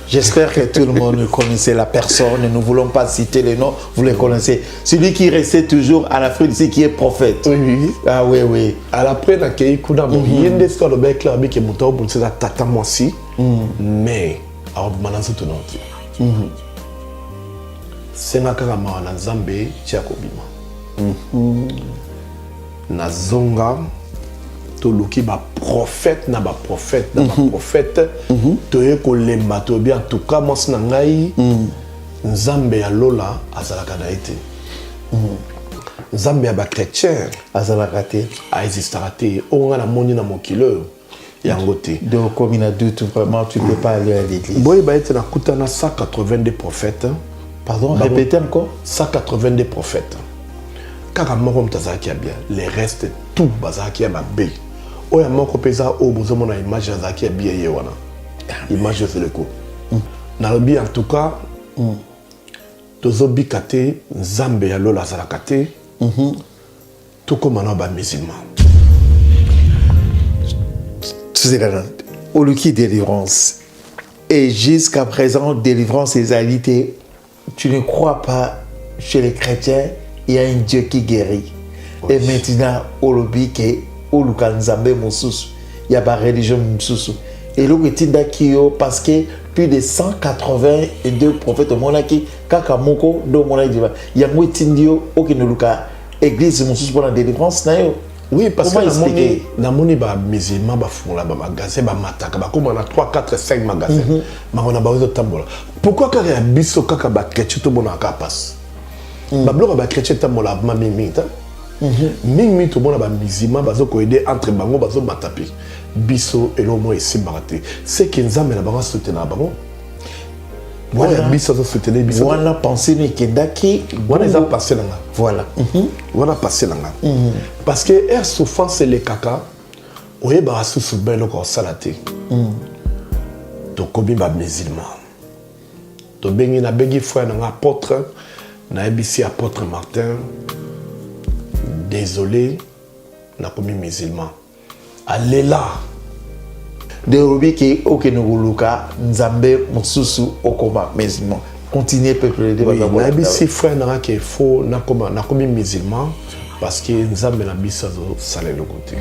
J'espère que tout le monde connaissait la personne. Nous ne voulons pas citer les noms. Vous les connaissez. Celui qui restait toujours en Afrique d'ici, qui est prophète. Oui. Ah oui, oui. À l'après, na kei kuna mo yende so le bec là bi ke moto o bunse na tata moisi. Mais a mananzo to noti. Senga kaka mawa na Nzambe tia kobima. Na zonga to luki ba prophète na ba prophète na ba prophète to ye ko lemba to bien en tout cas moi na ngai Nzambe ya lola azalaka na ete. Nzambe ya ba chrétien azalaka te a existera te onga na moni na mokilo yango te. Donc comme il a doute vraiment tu ne peux pas aller à l'église. Boy ba ete na kutana 182 prophètes. Pardon, répétez encore. 182 prophètes. Kaka moko mtazaki ya bien. Les restes tout bazaki ya mabe. Oya moko pesa o bozomona image azaki ya bien ye wana. Image c'est le coup. nalobi en tout cas tozobika te nzambe ya lola azalaka te tokóma na bamusulman. Oluki délivrance. Et jusqu'à présent, délivrance et égalité, tu ne crois pas chez les chrétiens, il y a un Dieu qui guérit. Oui. Et maintenant, Olobi ke Oluka Nzambe Mosusu, il y a pas religion Mosusu. Et l'autre est parce que plus de 182 prophètes au monde qui kakamoko do mona diva. Il y a moi tindio okinoluka église Mosusu pour la délivrance na yo. Oui, parce que dans mon musulman, ba magasin, ba mataka, ba comme on a 3, 4, 5 magasins. Mais on a besoin de tambola. Pourquoi quand il y a biso kaka ba chrétien tout bon aka passe. Ba bloc ba chrétien tambola ma mimita. Mimi tout bon ba musulman bazo ko aider entre bango bazo matapi. Biso et le mot ici baraté. C'est que nzambe na bango soutenir bango. Voilà, biso zo soutenir biso. Voilà penser ni kendaki, voilà ça passer là. Voilà. Voilà passer là. Parce que air souffrance c'est le caca. Oye ba sous belo ko salate. To kobi ba musulman. To bengi na bengi frère na apôtre na ebisi apôtre Martin. Désolé na komi musulman. Allez là. De Robi qui Okenoguluka, Nzambe, Mosusu, Okoma, musulman. Continuez, peuple de Débat. Oui, mais frère n'a qu'il faut, n'a comme musulman, parce que Nzambe n'a pas salé le côté.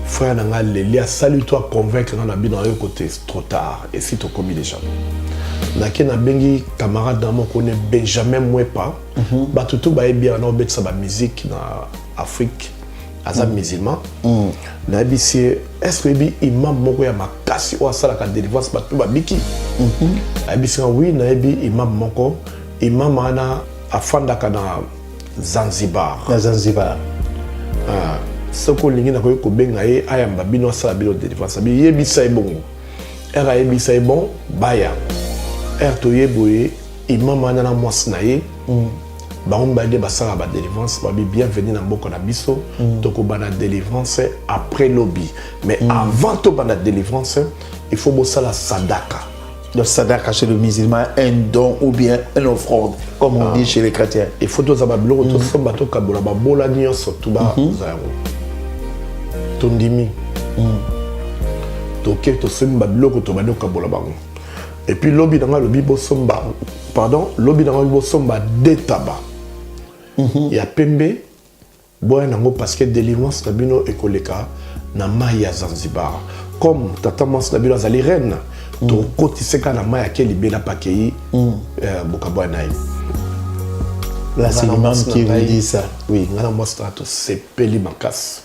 Frère n'a les salut-toi, convaincre n'a pas dans le côté, c'est trop tard, et si tu as commis déjà. N'a qu'un bengi camarade dans mon connaît Benjamin Mwepa, bah tout bah bien, on a ça la musique dans Afrique. As musulman, est-ce que imam moko ya makasi o asala ka délivrance ba tuba biki? Oui, na imam moko, imam ana afanda kana Zanzibar. Zanzibar. Soko lingi na ko benga ye ayamba bino asala bilo délivrance. Bi yebisa e bongo. Era yebisa e bon baya. To yeboye imam ana na mwasna ye. On va dire la délivrance, bienvenue dans Boko Nabiso, donc on va délivrance après lobby. Mais avant de la délivrance, il faut bosser la sadaka. Le sadaka chez le musulman, un don ou bien une offrande, comme on dit chez les chrétiens. Il faut que vous ayez un bateau kabola, babola nios, tout bas, tondimi. Donc, tu as un bateau kabola. Et puis, lobby dans le lobby bosomba, pardon, lobby dans le bosomba de tabac. Il y a Pembe, parce que délivrance Nabino et Koleka na Maya Zanzibar. Comme Tata Mans Nabino Zali Reine, to koti seka na Maya Keli Bela Pakei, Bokaboa Naï. Là, c'est l'imam qui vous dit ça. Oui, Nana Mostra, to sepe li makas.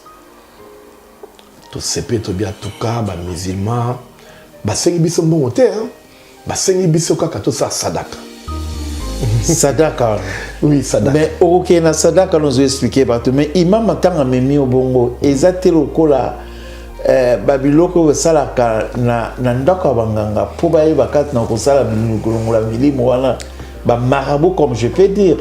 To sepe to bien tout cas, ba musulman, ba sengi biso bon hotel, ba sengi biso kaka to sa sadaka. Sadaka. Oui, sadaka. Mais ok, na sadaka nous a expliqué partout. Mais imam atanga memi au bongo. Ezate lokola babiloko salaka na ndako banganga po ba bakat na ko sala milongola milimo wana ba marabout comme je peux dire.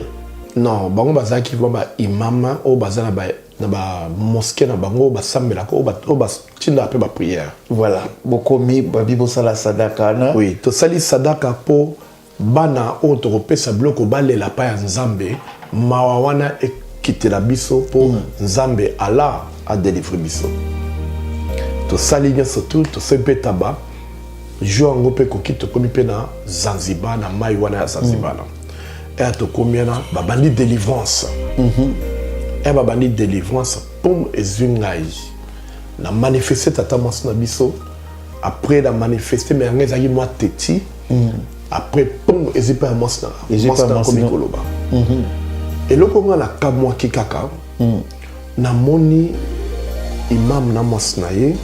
Non, bango bazaki ba imam o bazana ba na ba mosquée na bango ba sambela ko ba tinda pe ba prière. Voilà. Bokomi babibo sala sadaka na. Oui, to sali sadaka po bana autre pesa bloko balela pa ya nzambe mawawana ekitela biso po nzambe ala a délivrer biso to salinya surtout to sempe taba jo ngo pe ko kito komi pe na Zanzibar na mai wana ya Zanzibar et to komiana babandi délivrance et babandi délivrance pom ezungai na manifester tata mos na biso après la manifester mais ngezaki moi teti après pom ezipa mosna comme koloba et le comment la kamwa kikaka na moni imam na mosna ye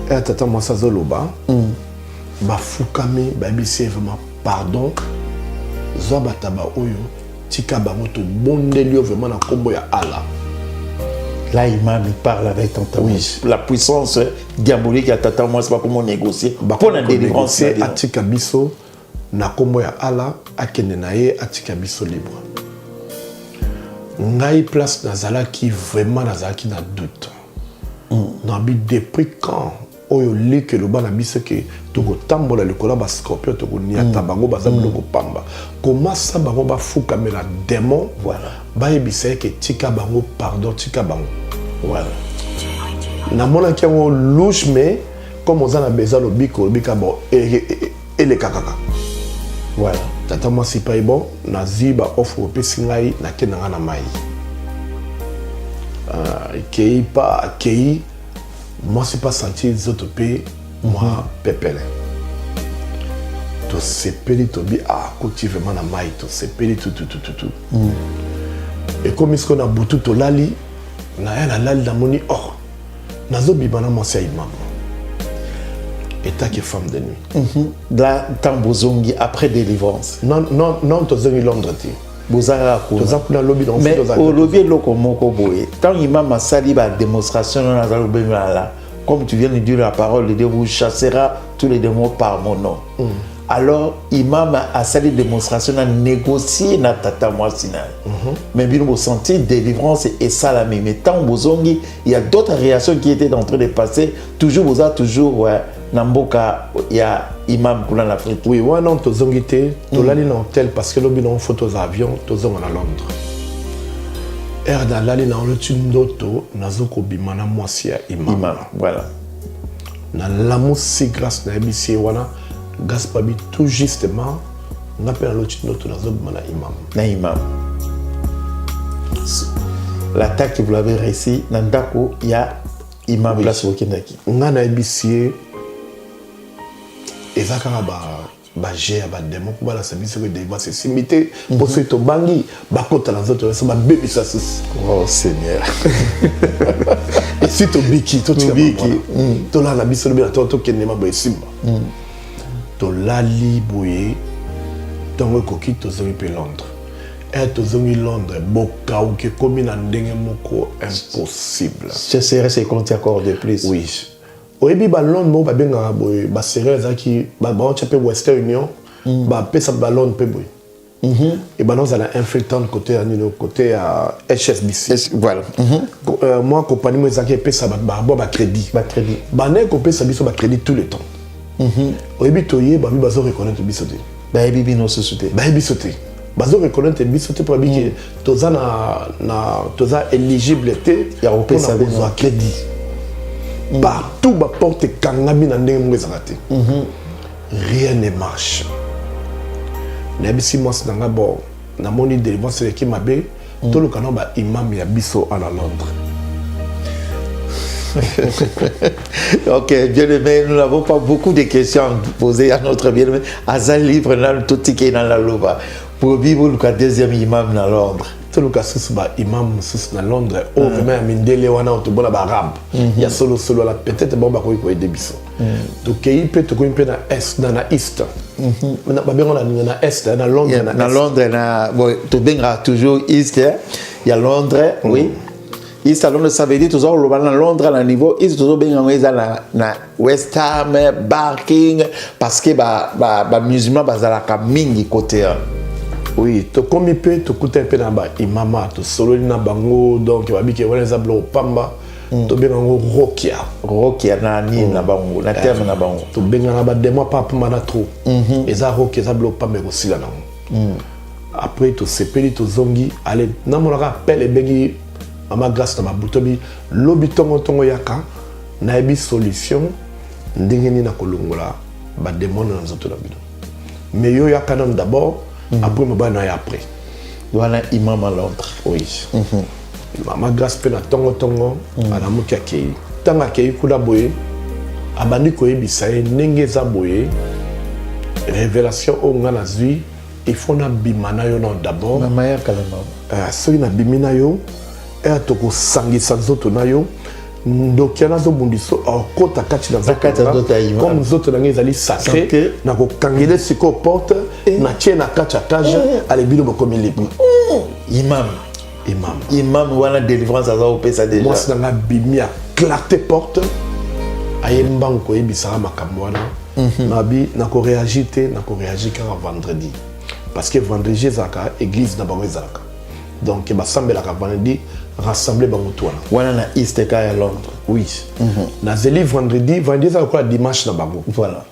et tata mosa zoloba ba fukami ba bisi vraiment pardon zo bataba oyo tika bango to bondeli vraiment na kombo ya Allah. Là, imam il parle avec ton oui. La puissance diabolique à tata moi c'est pas comment négocier pour la délivrance atika biso na kombo ya ala akende na ye atika biso libre. Ngai place nazalaki vraiment nazalaki na doute. Nabi depuis quand oyo like loba na biso ke tokotambola likolo ba scorpion tokoniata bango baza biloko pamba komasa bango bafukamela démon voilà bayebisa ke tika bango pardon tika bango voilà namonaki yango louche mais comme oza na besoin lobiko lobika bon elekakaka voilà tata mwasi pa bon nazwi baoffre opesi ngai nakende nga na mai ekei pa akei mwasi pa senti nzoto mpe mwa pepele tosepeli tobi akoti vraiment na mai tosepeli tututututu ekomi siko na butu tolali naya nalali namoni nazobima na mwasi ya imam etaki femme de nuit là tambozongi après délivrance non tozongi Londres te bozanga toza kuna lobi dans mais au lobby eloko moko boye tant imam asali ba démonstration na za lobengala là comme tu viens de dire la parole de Dieu vous chassera tous les démons par mon nom alors imam asali démonstration na négocier na tata mwasi na mais bino vous sentez délivrance et salami mais tant bozongi il y a d'autres réactions qui étaient en train de passer toujours boza toujours ouais Namboka ya imam pour l'Afrique. Oui, ouais, non, tozongi te, tolali na hôtel parce que lobi na photos avion, tozonga na Londres. Da lali na olotu ndoto, nazoko bimana mwasi ya imam. Voilà. Na l'amour si grâce na ebisi wana, gaspabi tout justement, ngape na olotu ndoto nazo bimana imam. Na imam. L'attaque que vous l'avez réussi, nandako ya imam place au Kendaki. Ngana ebisi eza kaka baje ya bademo po balasa biso ke délivrance esimi te mpo soki tobangi bakota na nzoto biso babebisa susi oh seigneur esi tobiki tolala na biso lobi na to tokendema boye esimba tolali boye ntongo ekoki tozongi mpe Londres tozongi Londres bokauki ekomi na ndenge moko impossible je serais se compter encore de plus oui oyebi balonde moko babengaka boye baserere ezalaki baontia mpe Western Union bapesa balonde mpe boye e banozala infiltrant côté ya nino côté ya HSBC voilà moi compagnie mo ezalaki epesa bato bacrédit banaye kopesa biso bacrédit tout le temps oyebi toyeba bi bazo reconnaître biso te bayebi bino susu te bayebi biso te bazo reconnaître biso te mpo babi ke toza éligible te ya kopesa kozwa crédit partout ba porte kangami na ndenge moko ezaka te rien ne marche nayebisi mwasi nanga bon namoni délivrance eleki mabe toluka na ba imam ya biso à la Londres. Ok, bien-aimé, nous n'avons pas beaucoup de questions à poser à notre bien-aimé. Azal libre dans le tout ticket dans la louba. Pour vivre le deuxième imam à Londres. toluka susu ba imam susu na Londres o vraiment mindele wana otobona ba arabe ya solo la peut-être bon ba ko aider biso donc kei pe to ko pe na est na east na ba bengo na est na Londres na Londres na bon to benga toujours east il y a Londres oui east à Londres ça veut dire toujours le na Londres à niveau east toujours benga ngeza na West Ham Barking parce que ba musulman bazalaka mingi côté oui, to komi pe to kuta pe na ba imama to solo na bango donc babi ke wala zablo pamba to benga ngo rokia na ni na bango na terme na bango to benga na ba demo papa mana trop eza rokia zablo pamba ko sila na après to sepeli to zongi ale na monaka pele bengi mama grâce na mabutobi lobi tongo yaka na ebi solution ndenge ni na kolongola ba demo na nzoto na bino mais yo yaka non d'abord après me bana après voilà imam à Londres oui mama grâce pe na tongo ala muki akei tanga kei kula boye abandi ko ebisa ndenge za boye révélation o ngana zui il faut na bimana yo non d'abord mama ya kalama soki na bimina yo to ko sangisa nzoto na yo ndoki na zo bundiso kota kati na zakata comme nzoto na ngezali sacré na ko kangele siko porte na tie na kati cage ale bilo bokomi libre imam wana délivrance aza opesa déjà moi c'est na bimi a clarté porte ayemba ko ebisara makambo wana nabi na ko réagir car vendredi parce que vendredi zaka église na bango zaka Donc basambelaka vendredi rassembler bangoto wana. Wana na East ka à Londres. Oui. Nazeli vendredi ça quoi dimanche na bango. Voilà.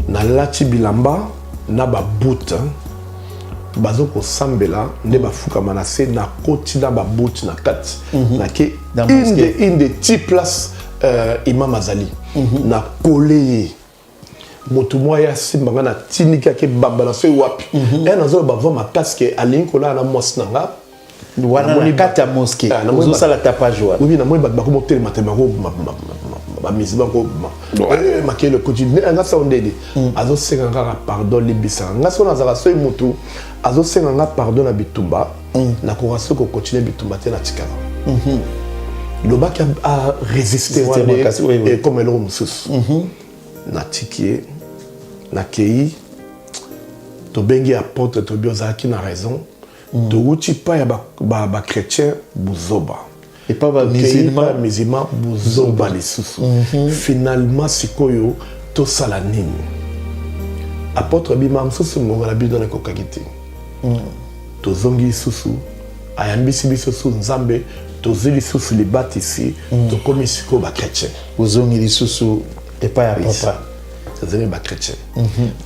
Na lati bilamba na ba boot bazo ko sambela nde bafuka manase na koti na ba boot na kati na ke une des 10 places Imam Azali na collé moto moya simba na tinika ke babala so wapi et nazo ba voma casque alinko la na mosnanga wana na kati ya mosquée nazo sala tapage wa oui na moi ba ko motel matemako ba misiba ko maké le quotidien nga sa ondede azo senga nga pardon libisa nga so na zala so moto azo senga nga pardon na bitumba na ko raso ko continuer bitumba te na tikala le bac a résisté et comme elle remusus na tikié na kei to bengi apôtre to biozaki na raison to uti pa ya ba chrétien buzoba et pas ba musulman buzoba lisusu finalement sikoyo to sala nini apôtre bima msusu ngonga na bidon ko kakiti to zongi susu ayambisi biso su nzambe to zeli susu libati ici to komi siko ba chrétien uzongi lisusu et pas ya papa c'est ba chrétien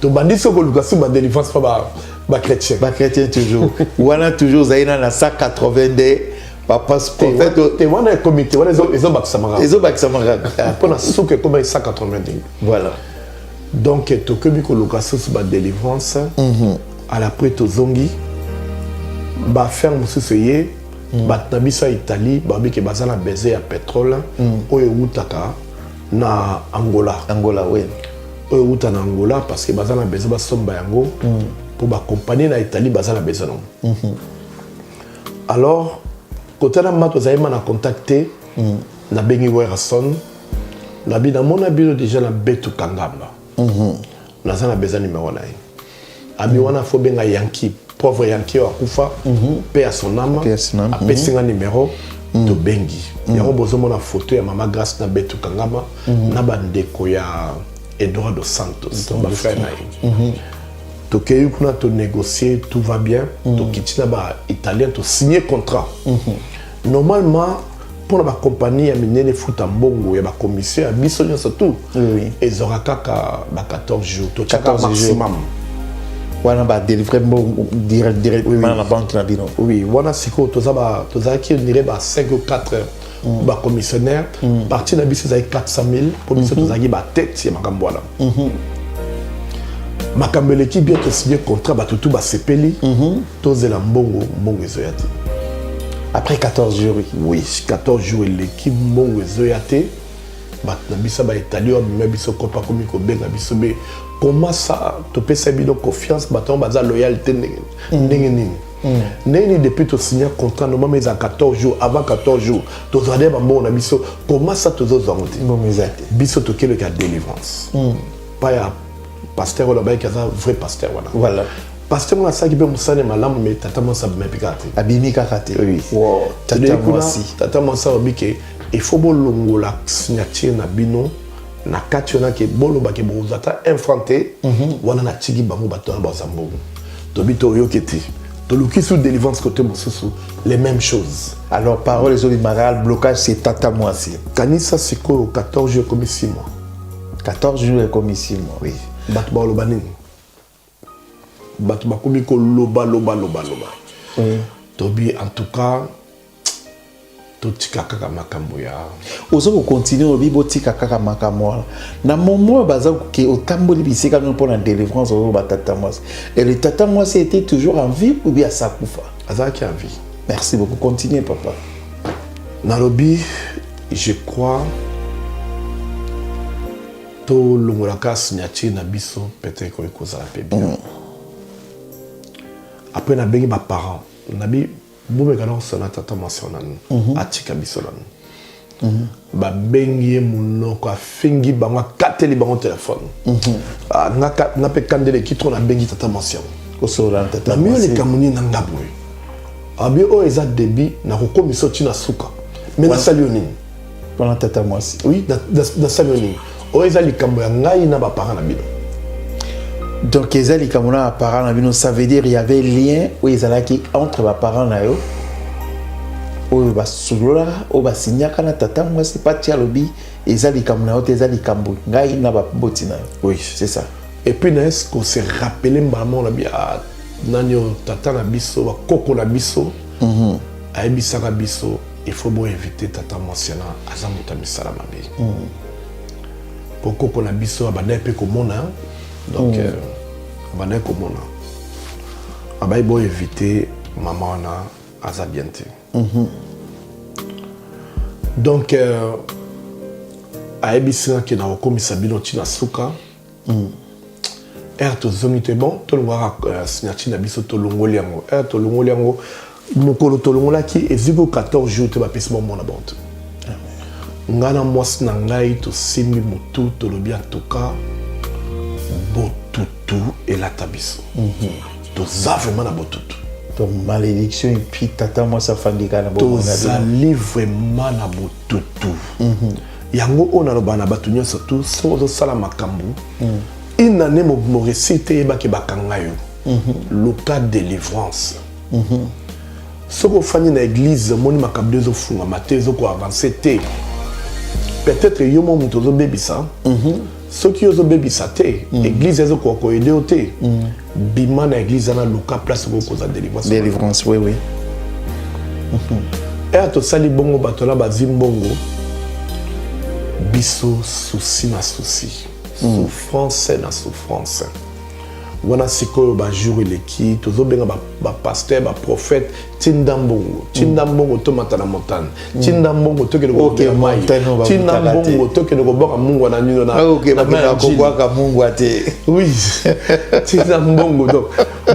to bandi soko lukasu ba délivrance pas ba chrétien toujours wana toujours zaina na 182 papa prophète te wana comité wana ezo baksamara pour na souke comme 180 voilà donc to komi ko lukasu ba délivrance à la près to zongi ba ferme soseye ba tabisa Italie ba biki bazana baiser ya pétrole oyo utaka na Angola oui oyo uta na Angola parce que bazana baiser ba somba yango pour ba compagnie na Italie bazana baiser non alors côté na mato zaima na contacter na bengi Werson na bina mona bino déjà na betu kangamba na zana baiser numéro 9 abi wana fo benga Yankee pauvre Yankee akufa paix à son âme après singa numéro de bengi yango bozomo na photo ya mama Grace na betu kangama na bandeko ya Eduardo Santos ba frère na to keyu kuna to négocier tout va bien to kitina ba italien to signer contrat normalement pour la compagnie ya minene futa mbongo ya ba commission ya biso nyonso tout ezora kaka ba 14 jours to 14 maximum wana ba délivrer directement na banque na bino oui wana siko toza ki dirait ba 5 ou 4 ba commissionnaire parti na biso za 400,000 pour biso toza ki ba tête ya makambo wana makambo l'équipe bien to signer contrat ba tutu ba sepeli tozela mbongo ezoyate après 14 jours oui 14 jours l'équipe mbongo ezoyate ba na biso ba italien mais biso kopa komi ko benga biso be comment ça tu peux savoir de confiance baton baza loyauté nini nini depuis tu signer contrat normalement ils a 14 jours avant 14 jours tu dois dire bon on a biso comment ça tu dois zonter bon exact biso to le cas de délivrance pas ya pasteur là bas qui a vrai pasteur voilà pasteur on a ça qui peut musane malamu mais tata mo ça me pikate abimi kakate oui wow tata mo ça obike il faut bolongola signature na bino na kationa ke bolo ba ke bozata infronté wana na tigi bango batona ba zambo to bito yoketi to lukisu délivrance côté mosusu les mêmes choses alors parole les autres maral blocage c'est tata moisi kanisa siko 14 jours comme 6 mois 14 jours comme 6 mois oui bat ba lobanini bat ba komiko loba to bi en tout cas tika kaka makambo ya ozo ko continuer obi botika kaka makambo na moment baza ke otamboli bisika no pour la délivrance au batata moi et le tata moi était toujours en vie ou bien ça kufa azaki en vie merci beaucoup continuez papa nalobi je crois to longolaka signature na biso peut-être ko kozala pe bien après na bengi ba parents nabi boumé kana sona tata mentionnan atika bisolan ba bengi munoko afengi bango kateli bango téléphone na pe kandele kitro na bengi tata mention ko sola tata na miyo le kamuni na ngabwe abi o eza débit na ko komiso tina suka mais na salioni pendant tata moisi oui na salioni o eza likambo ya ngai na ba parents na bino Donc, ezali kamona parents na ça veut dire il y avait lien où ils allaient qui entre les parents na yo. Oyo basolola, oyo basinyaka na tata moi c'est pas tia lobi ezali kamona oyo ezali kambo. Ngai na ba botina. Oui, c'est ça. Et puis est-ce qu'on s'est rappelé maman la bien nanyo tata na biso ba koko na biso. Aibisaka biso, il faut bien éviter tata mentionner azamuta misala mabe. Pour koko na biso abana pe komona. Donc abana komona. Abai bon éviter maman na azabiente. Donc aibisaka ki na okomisa bino tina suka. To zongi te bon, to longwa signature na biso to longoli yango. To longoli yango mokolo to longola ki eziko 14 jours te ba pesi mo na bonte. Ngana mwasi na ngai to simbi mutu to lobi en tout cas botutu elata biso. To za vraiment na botutu. Donc malédiction et puis tata moi ça fandika na to za vraiment na botutu. Yango ona lo bana batu nyonso tout so zo sala makambu. Une année mo récité ba ke bakanga yo. Le cas de délivrance. Ce qu'on fait dans l'église, moni makabde zo funga maté zo ko avancer té. Peut-être yo mo muto zo bebisa. Ce qui zo bebisa té, église zo ko aider o té. Bima na église na loka place ko za délivrance. Délivrance, oui oui. Et to sali bongo batola bazimbongo. Biso souci na souci. Souffrance na souffrance. Wana sikoyo ba jour eleki tozo benga ba pasteur ba prophète tindambongo to matana montagne tindambongo to ke ko tindambongo to ke ko boka mungu na nino na na ko boka mungu ate oui tindambongo donc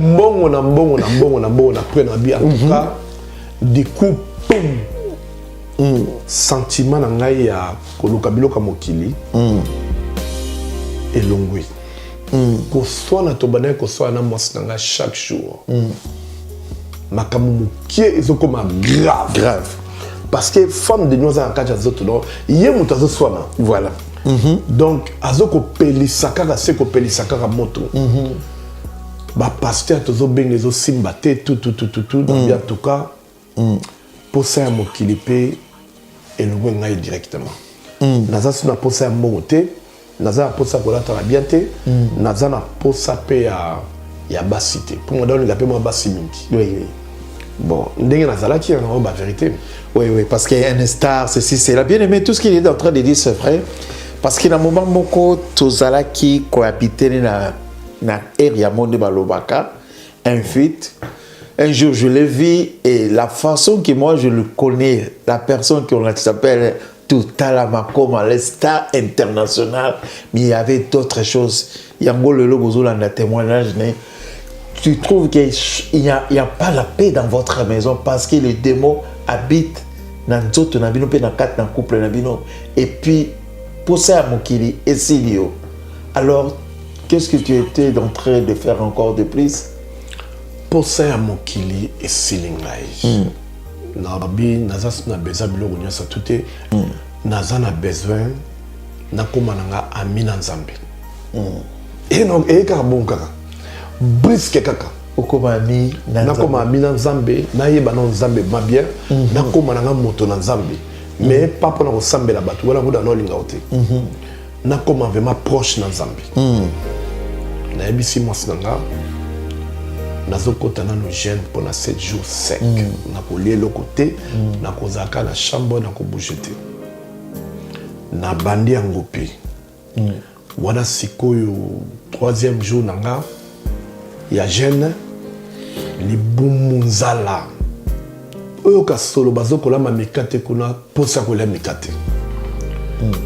mbongo na après na bi en tout cas du coup sentiment na ngai ya koluka biloka mokili elongwe. Ko soit na tobana ko soit na mwasi nanga chaque jour. Makamu qui est comme grave. Parce que femme de nous a kaja zoto no, yé mutazo swana. Voilà. Donc azoko pelisaka ka se ko pelisaka ka moto. Ba pasteur tozo benga zo simba te tout en tout cas pour ça mokilipe et le ngai directement. Naza suna pour ça moté. Naza posa kolata la bienté, naza na posa pe ya basité. Pour moi donner la pe moi basiminki. Oui. Bon, ndenge nazala qui en ba vérité. Oui, parce qu'il y a une star, ceci, c'est la bien-aimé, tout ce qu'il est en train de dire, c'est vrai. Parce qu'il y a un moment, moko, tozala qui cohabite na area monde balobaka, un fuite. Un jour, je l'ai vu et la façon que moi je le connais, la personne qui s'appelle Toutalamakoma, les stars internationales, mais il y avait d'autres choses. Il y a un témoignage. Tu trouves qu'il n'y a pas la paix dans votre maison parce que les démons habitent dans d'autres nabino, dans quatre couple nabino. Et puis, pour ça, Mokili et Silio. Alors, qu'est-ce que tu étais en train de faire encore de plus? Pour ça, Mokili et Silingai. Nabi nazas na besoin biloko nyonso tout est naza na besoin na komananga amina nzambe et donc et ka bon kaka brisque kaka okomani na koma amina nzambe na yeba na nzambe ma bien na komananga moto na nzambe mais pas pour na kosambela batu wala kuda no linga ote na koma vraiment proche na nzambe na yebisi mosnanga nazokota nano jeune pendant 7 jours sec nakolie le côté nakozaka na chambre nakobouge te na bandi yango pe wana sikoyo 3e jour nanga ya jeune libumu nzala oyo ka solo bazokolama mikate kuna posa kolia mikate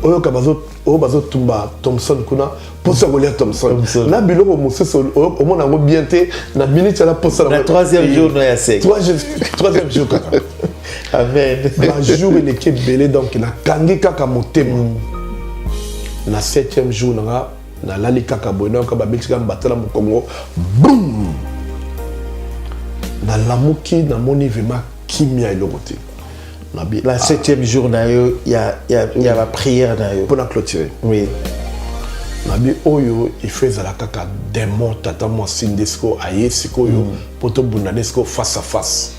oyo ka bazo tumba Thompson kuna posa kolia Thompson na biloko mosusu omona yango bien te na minute la posa la 3e jour no ya sec 3e jour kaka amen ba jour il est belé donc na kangi kaka motema na 7e jour na lali kaka bono ka ba bitika mbatala mokongo boum na lamuki na moni vraiment kimia eloko te. La 7e jour, il y a la prière. Pour la clôturer. Oui. nabi oyo il fait la kaka démon tata moi sindesco aye sikoyo poto bundanesco face à face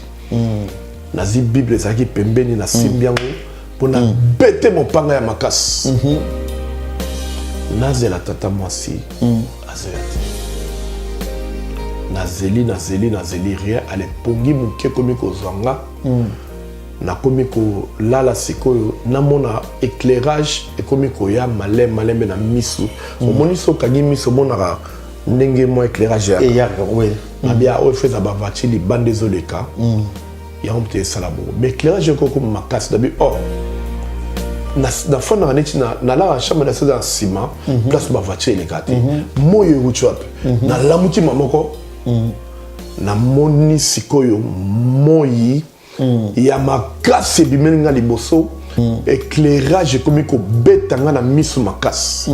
nazi bible zaki pembeni na simbiango pona bete mopanga ya makasi nazela tata moi si azela nazeli rien ale pongi muke komi kozanga na komi ko lala sikoyo na mona éclairage et komi ko ya malembe na misu omoni so kangi misu mona ndenge mo éclairage ya et ya oui abia o fait za bavati li bande zoleka ya omte salabo mais éclairage ko ko makasi dabi na fona neti na la chambre de ça ciment place bavati elekati moyo ruchwape na lamuti mamoko na moni sikoyo moyi ya makasi bimeli nga liboso éclairage komi ko betanga na misu makasi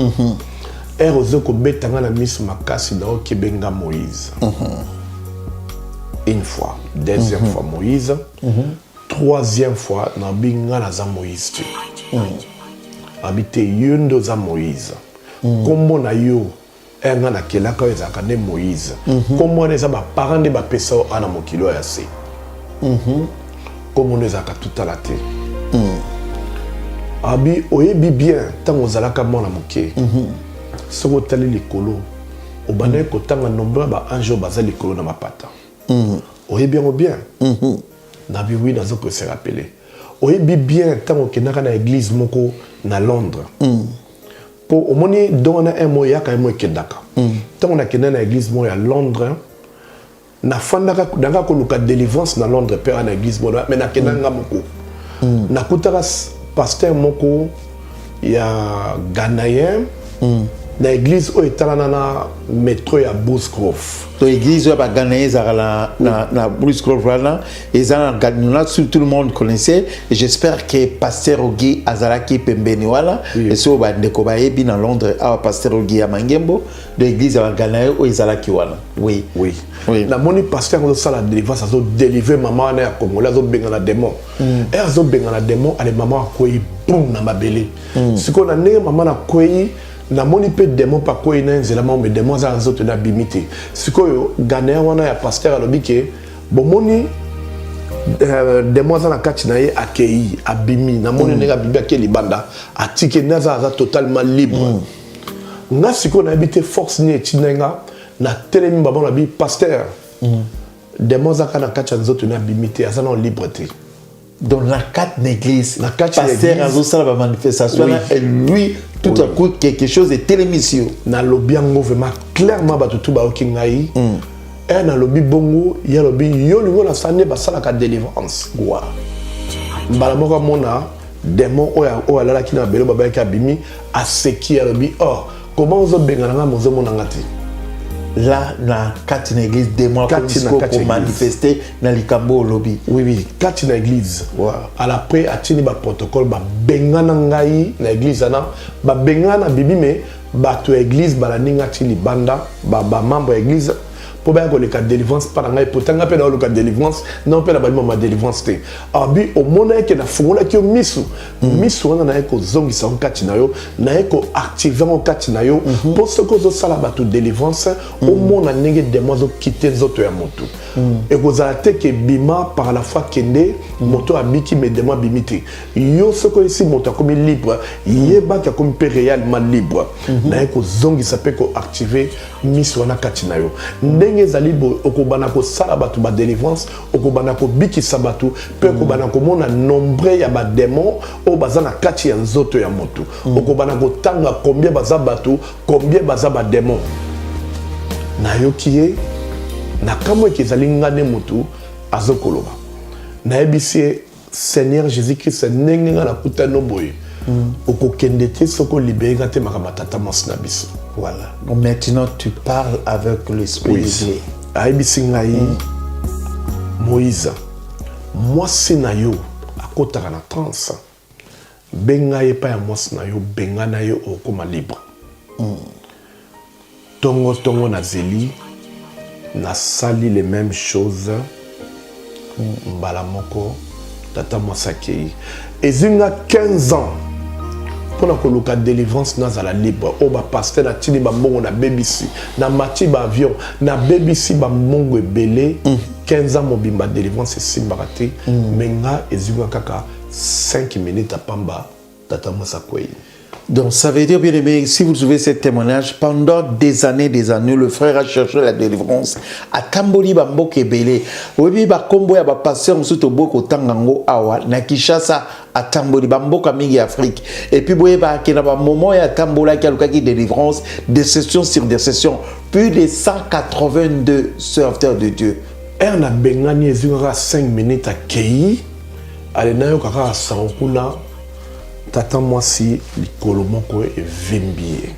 ozo ko betanga na misu makasi na okebenga Moïse une fois deuxième fois Moïse troisième fois na binga na za Moïse habite yondo za Moïse kombo na yo nga na kelaka ezaka ne Moïse kombo na za ba parents de ba pesa ana mokilo ya se comme on les a tout à la tête. Abi oyebi bien tant aux alaka mona moké. Ce que tali likolo. Au banais ko tanga nombre ba anjo baza likolo na mapata. Oyebi bien. Nabi oui dans que se rappeler. Oyebi bien tant au kenaka na église moko na Londres. Pour au moni dona un moya ka mo kedaka. Tant on a kenana na église mo ya Londres. Na fandaka danga ko luka délivrance na Londres père na église bona mais na kenanga moko na kutaka pasteur moko ya Ghanaian na église o etalana na métro ya Bushgrove to église ya Ghanaian na Bushgrove là et ça tout le monde connaissait et j'espère que pasteur Ogi azalaki pembeni wala et so ba ndeko ba yebi na Londres a pasteur Ogi ya Mangembo de église ya Ghanaian o ezalaki wala oui na moni pasteur ngo sala délivrance azo délivrer maman na ya Congolais azo benga na démon et azo benga na démon ale maman akoyi boum na mabele siko na ndenge maman na koyi na moni pe démon pa koyi na nzela ma mais démon za azo te na bimité siko Ghanaian wana ya pasteur alobi ke bon moni démon za na kati na ye akei abimi na moni ndenge bibi akeli banda atike naza aza totalement libre nga siko na habité force ni etinenga na telemi baba na bi pasteur démon za kana kati nzoto na bimité aza na liberté dans la carte d'église la carte pasteur azo sala ba manifestation et lui tout à coup quelque chose de télémission na lobiango vraiment clairement ba tout ba okingai et na lobi bongo ya lobi yo lingo na sane ba sala ka délivrance wa mbala moko mona démon o alala kina belo baba ka bimi aseki ya lobi comment ozo bengana nga mozo mona ngati là na kati na église des mois pour manifester na likambo lobby oui kati na église à l'après atini ba protocole ba bengana ngai na église ana ba bengana bibi me ba to église ba la ninga tili banda ba membre église pour bien que le cas de délivrance par ngai pourtant nga pe na le cas de délivrance non pe na ba ma délivrance te abi au mona ke na fungola ki misu wana na eko zongisa kati na yo na eko activer kati na yo pour ce que zo sala ba to délivrance au mona ndenge démon zo quitter zoto ya moto et vous allez que bima par la fois kende moto abiki me démon bimité yo ce que ici moto comme libre yeba ka comme pe réellement libre na eko zongisa pe ko activer misu wana kati na yo ndenge zali bo okobana ko sala batu ba délivrance okobana ko bikisa batu pe okobana ko mona nombre ya ba démon o bazana kati ya nzoto ya moto okobana ko tanga combien baza batu combien baza ba démon na yokiye na kamwe kezali ngane motu azokoloba na ebisi Seigneur Jésus-Christ ndenge nga na kutano boye okokende te soko libérer te makamatata masina biso. Voilà. Donc maintenant tu parles avec l'esprit de Dieu. Aibisi ngai Moïse mwasi na yo akotaka na transe benga ye pa ya mwasi na yo benga na yo okoma libre. Tongo na zeli na sali les mêmes choses mbala moko tata mwasakei ezinga 15 ans pona koluka délivrance nazala libre o ba pasteur na tini ba mbongo na BBC na mati ba avion na BBC ba mbongo ebele 15 ans mobimba délivrance esimbaka te mais nga ezuka kaka 5 minutes à pamba tata mosa kwei. Donc ça veut dire, bien aimé, si vous trouvez ce témoignage, pendant des années, le frère a cherché la délivrance à Tamboli Bambo Kebele. Oui, ba kombo ya ba passer en soute au boko tangango awa na Kinshasa à Tamboli Bambo Kamigi Afrique. Et puis boye ba kena ba moment ya Tambola qui a le délivrance, des sessions sur des sessions, plus de 182 serviteurs de Dieu. Na bengani ezunga 5 minutes à Kei. Ale nayo kaka sankuna tata mwasi likolo moko evimbi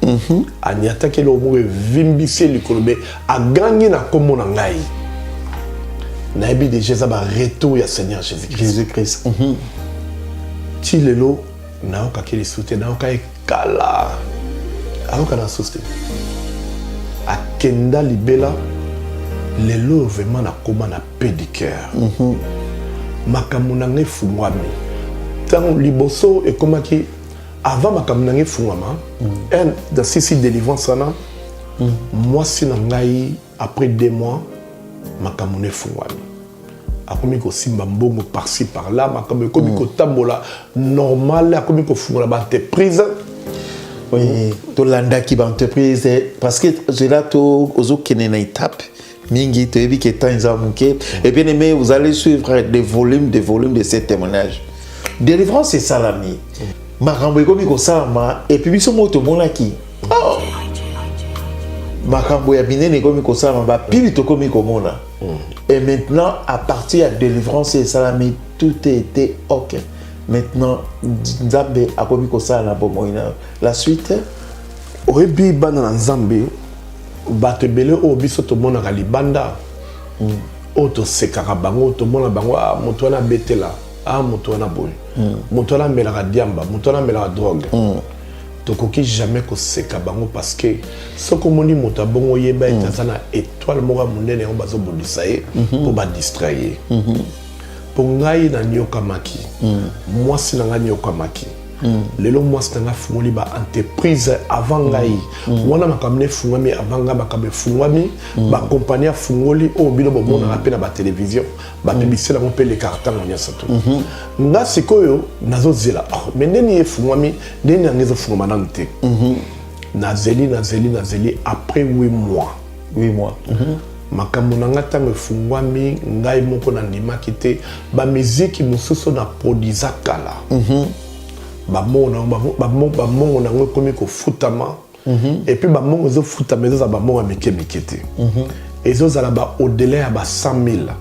anyata ke lo moko evimbi se likolo be agangi na kombo na ngai na ebi déjà ça ba retour ya Seigneur Jésus-Christ ti lelo na oka ke lisute na oka ekala aoka na soste akenda libela lelo vraiment na koma na pédicure makambo na ngai fungwami tant liboso et comme qui avant ma kamnangi fungama dans sisi délivrance sana moi si nangai après 2 mois ma kamone fungami akomi ko simba mbongo par-ci par-là ma kamone komi ko tambola normal akomi ko fungala ba entreprise oui to landa ki ba entreprise parce que je là to ozo kenena étape mingi to ebi ke temps amuke et bien aimé vous allez suivre des volumes de ces témoignages. Délivrance c'est salami. Makambo ekomi ko salama et puis biso moto monaki. Oh. Makambo ya binene ekomi ko salama ba pibi to komi ko mona. Et maintenant à partir de délivrance et salami tout était OK. Maintenant Nzambe akomi ko salama bomoina. La suite oyebi bana na Nzambe bato ebele o biso to mona ka libanda. O to sekaka bango to mona bango moto na betela. Moto na boy. Moto na melaka diamba, moto na melaka drogue. Tokoki jamais ko seka bango parce que soko moni moto bongo yeba etazana étoile moko munene on bazo bolisa ye pour ba distraire. Pour ngai na nyoka maki. Moi si na nyoka maki. Lelo moi si na fungoli ba entreprise avant ngai. Wana makamne fungami avant nga makamne fungami ba compagnie fungoli o bino bo mona na pena ba télévision. Ba publicité la pe les cartons nya sato. Nga sikoyo nazo zela. Mais neni e fungami neni angezo fungama nante. Nazeli après 8 mois. 8 mois. Makambo na ngata ngefungwami ngai moko na ndima kite ba musique mususu na produisa kala. Ba mongo na ngo komi ko futama et puis ba mongo zo futama zo ba mongo meke mikete. Ezo zala ba au-delà ya ba 100,000.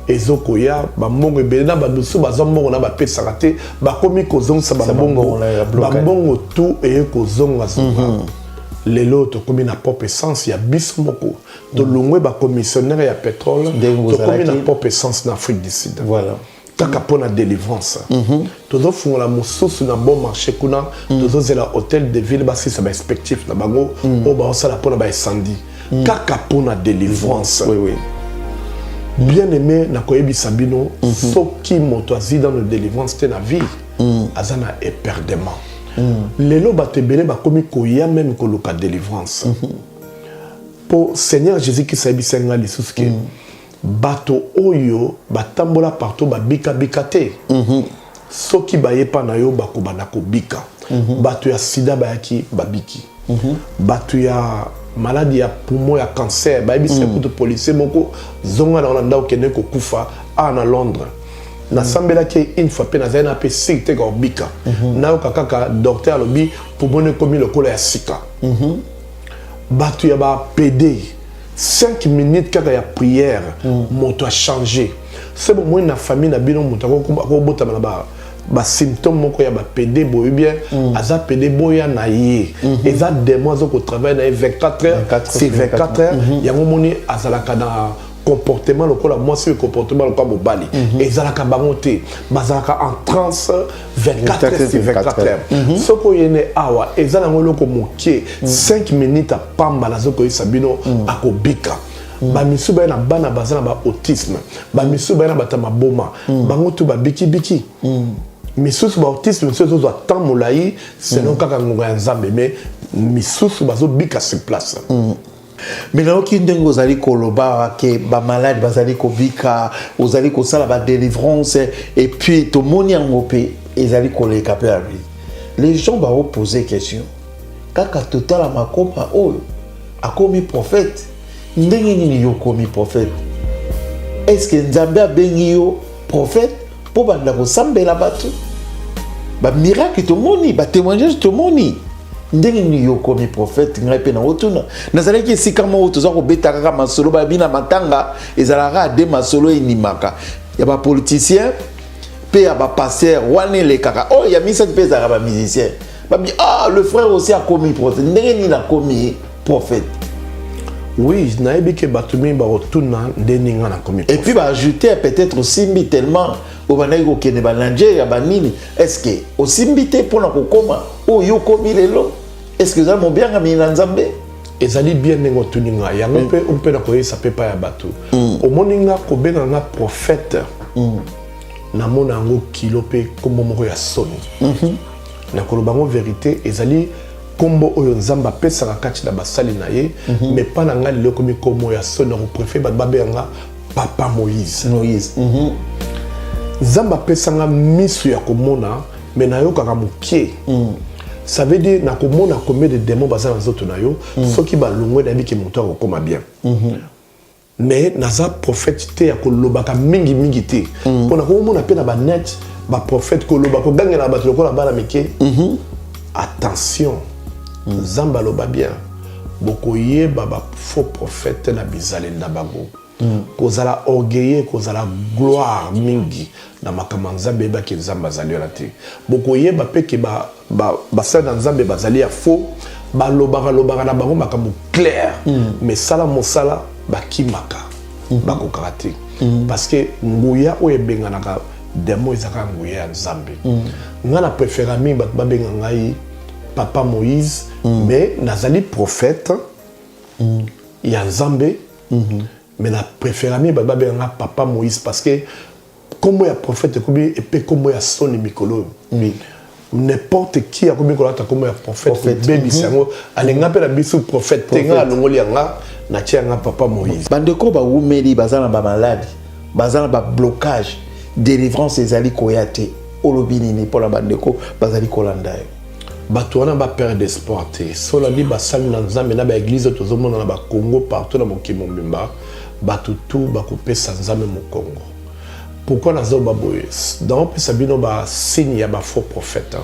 Ezo koya ba mongo ebele na ba dusu ba zo mongo na ba pesa kate ba komi ko zonga ba mongo ba mongo tout et ko zonga zonga. Lelo to komi na pop essence ya biso moko to longwe ba commissionnaire ya pétrole to komi na pop essence na Afrique du Sud. Voilà. Kaka pona délivrance. Tozo funga la mususu na bon marché kuna tozo zela hôtel de ville basi sa ba respectif na bango o ba osala pona ba incendie. Kaka pona délivrance. Oui. Bien aimé na koyebi sabino soki moto azi dans le délivrance te na vie azana éperdement. Lelo batebele ba komi koya même ko luka délivrance. Pour Seigneur Jésus qui sabi senga lisuske bato oyo batambola partout babika bikate. Soki bayepa na yo bakobana ko bika. Bato ya sida bayaki babiki. Bato ya maladie ya poumon ya cancer bayebi se kutu policier moko zonga na Holanda okende ko kufa na Londres. Na sambela ke une fois pe na zena pe sikte ko bika. Na yo kaka docteur lobi poumon komi lokola ya sika. Bato ya ba PD 5 minutes kaka ya prière moto a changé. C'est bon moi na famille na bino moto ko bota na ba symptômes moko ya ba PD boy bien aza PD boya na ye eza démon zo ko travailler na 24 heures c'est 24 heures ya moni azala kana comportement lokola moi c'est le comportement lokola mobali ezalaka bango te bazalaka en transe 24 heures c'est 24 heures soko yene awa ezala ngoloko mokie 5 minutes a pamba na zoko isabino akobika ba misuba na bana bazana ba autisme ba misuba na batama boma bango tu ba biki misusu ba autisme misusu zo tant molai selon kaka ngonga nzambe mais misusu bazo bika sur place. Mais là, qui ndenge ozali koloba ke ba malade bazali kobika, ozali kosala ba délivrance et puis to moni ngope ezali koleka pe à lui. Les gens vont poser question. Kaka total a makoma oyo akomi prophète. Ndenge nini yo komi prophète? Est-ce que Nzambe a bengi yo prophète pour banda ko sambela batu? Ba miracle to moni, ba témoignage to moni. Ndenge nini yo komi prophète ngai pe na otuna. Nazali ki sika mo toza ko beta kaka masolo ba bina matanga ezalaka de masolo inimaka. Ya ba politicien pe ya ba pasteur wane le kaka. Oh ya misa pe za ba musicien. Ba bi ah le frère aussi a commis prophète. Ndenge nini na commis prophète? Oui, naïbi que batumi ba otuna ndeni nga na commis. Et puis va ajouter peut-être simbi tellement au banaiko kene balanje ya banini. Est-ce que au simbité pour na kokoma o yo komi lelo? Est-ce que ça mon bien ngami na Nzambe? Ezali bien nengo tuninga yango pe on peut na koyesa pe pa ya batu. O moninga ko benga nga prophète. Na mona ngo kilo pe kombo moko ya soni. Na koloba ngo vérité ezali kombo oyo Nzamba pesaka kati na basali na ye mais pas na nga lelo komi kombo ya soni ko préfet ba benga Papa Moïse. Nzamba pesanga misu ya komona mais na yo kaka mokie. Ça veut dire na komona combien de démons bazana nzoto na yo soki ba longwe na biki moto akoma bien. Mais naza prophète te ya kolobaka mingi mingi te. Pona ko mona pe na ba net ba prophète koloba ko gangela ba lokola bala mike. Attention. Nzamba loba bien. Bokoye baba faux prophète na bizale na bango. Kozala orgueilleux, kozala gloire mingi na makama Nzambe ba ke Nzamba zali la te. Bokoye ba pe ke ba sa na Nzambe bazali ya faux, ba lobaka na bango makamu clair. Mais sala mosala ba kimaka. Ba ko karate. Parce que nguya o ebenga na ka demo ezaka nguya ya Nzambe. Nga na préféra mingi ba benga ngai Papa Moïse, mais nazali prophète ya Nzambe. Mais la préférée baba benga Papa Moïse parce que comme il y a prophète comme et puis comme il y a son mikolo n'importe qui a comme il y a prophète baby sango alenga pe la bisu prophète tenga longoli nga na tianga Papa Moïse bandeko ba wumeli bazana ba malade bazana ba blocage délivrance ezali koyate olobini ni pour la bandeko bazali kolanda bato wana ba perdre d'espoir te sola li basali na Nzambe na ba église tozomona na ba Congo partout na mokimo mbimba bato tout ba kopesa Nzambe mo Congo. Pourquoi nazo baboye donc pesa bino ba signe ya ba faux prophète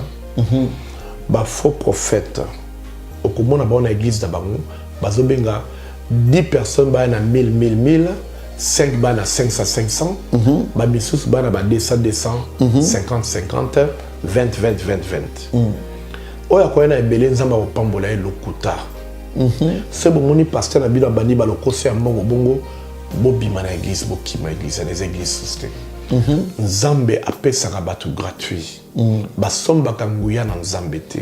ba faux prophète okomona ba na église da bango bazobenga 10 personnes ba na 1000 5 ba na 500 ba misusu ba na ba 200 50 20 oya koyena ebele Nzamba opambola e lokuta c'est bon moni pasteur na bino bandi ba lokosi ya mbongo bongo bobima na église bokima église les églises société Nzambe apesaka bato gratuit basombaka nguya na Nzambe te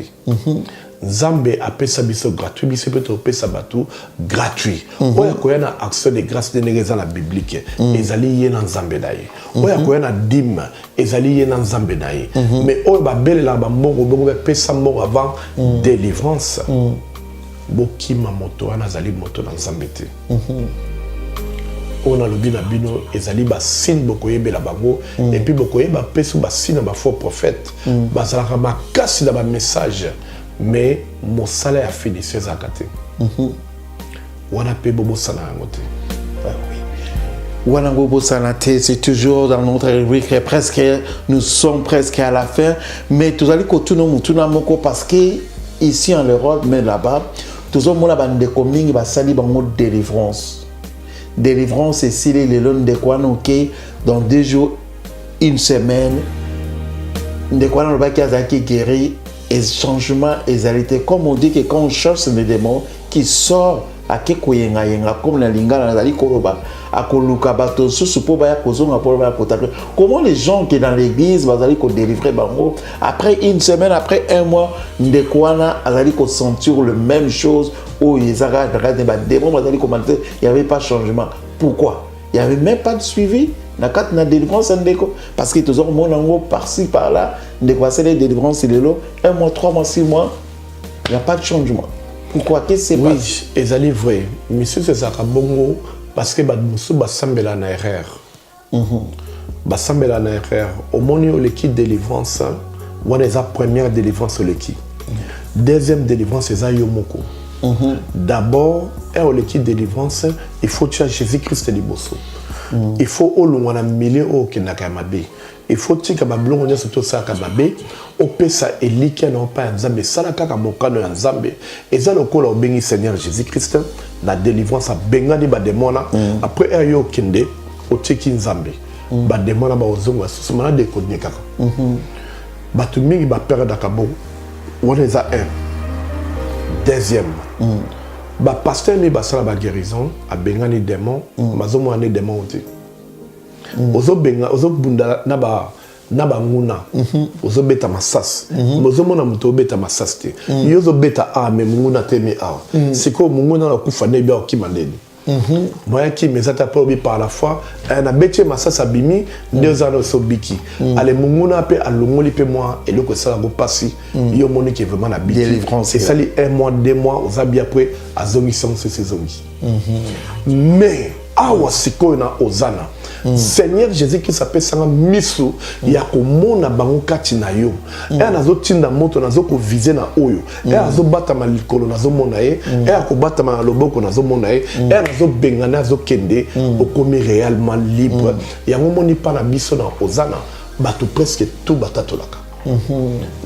Nzambe apesa biso gratuit biso pe to pesa bato gratuit oya koyena action de grâce de negeza na biblique ezali ye na Nzambe na ye oya koyena dîme ezali ye na Nzambe na ye mais oya babelela ba mbongo bongo pesa mbongo avant délivrance bokima moto wana zali moto na Nzambe te on a le bien bino ezali ba signe bokoyebela bango et puis bokoyeba pesu ba signe ba faux prophète bazalaka makasi na ba message mais mosala ya finissé zakate wana pe bobo sana yango te Wanango Bosanate, c'est toujours dans notre rubrique presque, nous sommes presque à la fin, mais tout allez kotuno mutuna moko parce que ici en Europe, mais là-bas, tout le monde a des communes qui va salir en mode délivrance. Délivrance, c'est les lones de quoi dans 2 jours, 1 semaine, de quoi on va qui guéri et changement et réalité. Comme on dit que quand on cherche des démons qui sortent à Kekoyenga yenga comme la lingala na koloba à koluka bato susu po ba ya kozonga po ba kotaka. Comment les gens qui dans l'église bazali ko délivrer bango après 1 semaine après 1 mois ndekwana azali ko sentir le même chose où ils arrêtent de ba démon bazali commencer il y avait pas changement. Pourquoi? Il y avait même pas de suivi na kat na délivrance ndeko parce que toujours mon nango par-ci par-là ndeko c'est les délivrances lelo 1 mois 3 mois 6 mois il y a pas de changement. Pourquoi qu'est-ce qui se passe? Oui, ezali vrai. Monsieur c'est ça bongo parce que badmusu basambela na erreur. Basambela na erreur. Au moment où l'équipe délivrance on est la première délivrance sur l'équipe. Deuxième délivrance c'est ça yomoko. D'abord, au l'équipe délivrance, il faut tuer Jésus-Christ liboso. Il faut au loin na milieu au kenakamabe. Il faut que tu bablon on surtout ça kamabe. Au pesa elike non pas nzambe sala kaka mokano ya nzambe. Eza lokola obengi Seigneur Jésus-Christ na délivrance a bengani ba demona après ayo kende o tiki nzambe. Ba demona ba ozongo susu mana de kodne kaka. Ba tu mingi ba perdre kabo. On est à un. Deuxième. Ba pasteur ni ba sala ba guérison a bengani démon, mazomo ane démon oti. Ozo benga ozo bunda na ba nguna. Ozo beta masas. Ozo mona muto beta masas te. Yozo beta a me nguna te me a. Siko nguna na kufa ne bia okimandeni. Moi qui me zata probi par la foi na beti masas abimi 2 ans so biki. Ale nguna pe alongoli pe moi et le ko sala go passi. Yo moni qui vraiment na biki. Délivrance. C'est ça les 1 mois 2 mois aux abi après à zongi sans ces zongi. Mais awa siko na ozana. Seigneur Jésus qui s'appelle sanga miso ya komona bango kati na yo. E nazo tinda moto nazo ko viser na oyo. E nazo bata malikolo nazo mona ye. E akobata ma loboko nazo mona ye. E nazo bengana nazo kende okomi réellement libre. Ya ngomoni pa na miso na ozana bato presque tout batatolaka.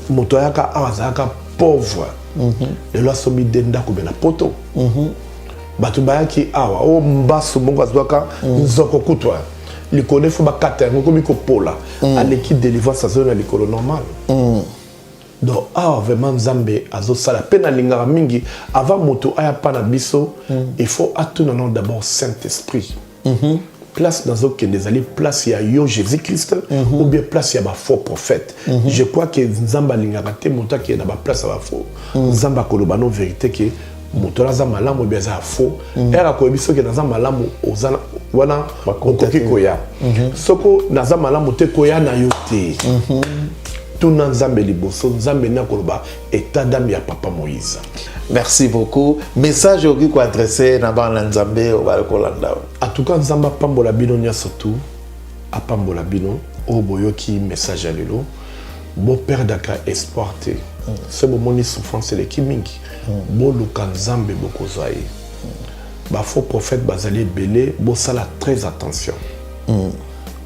Moto yaka azaka pauvre. Et là somi denda ko bena poto. Bato bayaki awa o mbasu bongo azwaka nzoko kutwa. Likone faut bakata ngokomi ko pola à l'équipe délivrance à zone likolo normal. Donc vraiment nzambe azo sala pena lingara mingi avant moto aya pana biso il faut attendre d'abord Saint-Esprit. Place dans aucun des alliés place ya yo Jésus-Christ ou bien place ya ba faux prophète. Je crois que nzamba lingara te moto qui na ba place ya ba faux. Nzamba koloba no vérité que moto naza malamu bien za faux. Era ko biso que naza malamu ozana wana okoki koya. Soko naza malamu te koya na yo te. Tuna nzambe liboso nzambe na koloba état d'âme ya papa Moïse. Merci beaucoup. Message oki ko adresser na ba nzambe o ba kolanda. En tout cas nzamba pambola bino nya surtout a pambola bino o boyoki message à lelo. Bon père daka espoir te. C'est bon moni souffrance les kimingi. Bon luka nzambe bokozai. Ba faux prophète bazali belé bo sala très attention.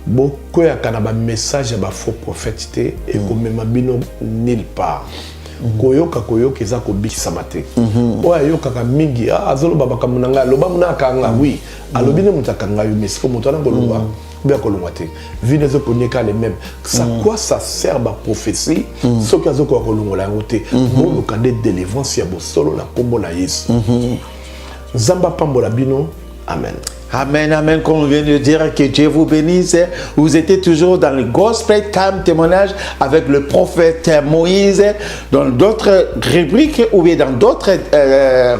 Bo koya kana ba message ba faux prophète te et ko mema bino nulle part. Koyoka eza ko bikisama te. Oya yoka ka mingi azolo baba kamunanga loba munaka nga oui. Alobine mutaka nga yo mesko mutana ngoloba. Bien kolongate. Vinezo konyeka les mêmes. Ça quoi ça sert ba prophétie? Ce qui azo ko kolongola ngote. Bon le candet délivrance ya bo solo na kombo na Yesu. Zamba pambola bino. Amen. Amen, amen, comme on vient de dire, que Dieu vous bénisse. Vous étiez toujours dans le Gospel Time témoignage avec le prophète Moïse, dans d'autres rubriques ou bien dans d'autres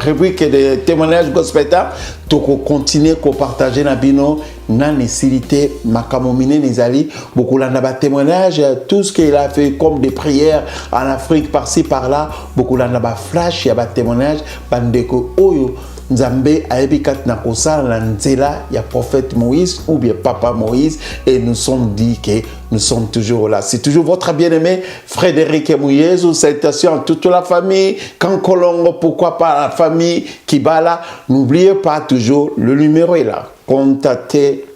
rubriques de témoignage Gospel Time. Donc, continuer à partager na bino, na nécessité, makamomine nizali, beaucoup l'anaba témoignage, tout ce qu'il a fait comme des prières en Afrique, par-ci, par-là, beaucoup l'anaba flash, il y a des témoignages, bandeko oyo. Nzambe ayebikat na kosala na nzela ya prophète Moïse ou bien papa Moïse et nous sommes dit que nous sommes toujours là. C'est toujours votre bien-aimé Frédéric Mouyezu. Salutations à toute la famille Kankolongo, pourquoi pas la famille Kibala. N'oubliez pas toujours, le numéro est là. Contactez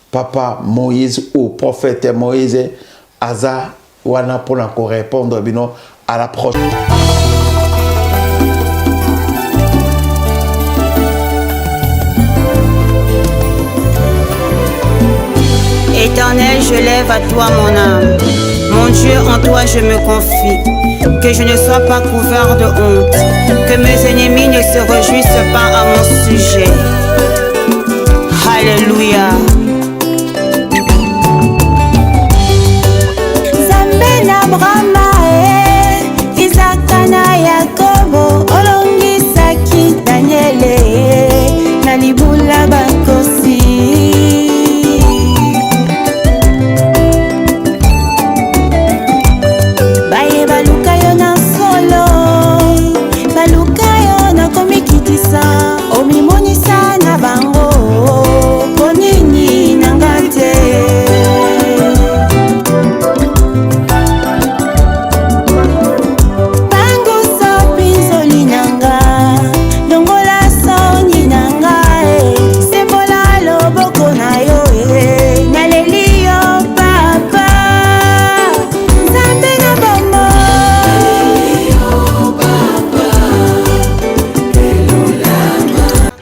papa Moïse ou prophète Moïse Aza wana pour répondre bino à la prochaine. Éternel, je lève à toi mon âme. Mon Dieu, en toi je me confie. Que je ne sois pas couvert de honte. Que mes ennemis ne se réjouissent pas à mon sujet. Alléluia. Zambena Brahma Isaac na Yakobo Olongi Saki Daniele Nalibula Bakosi.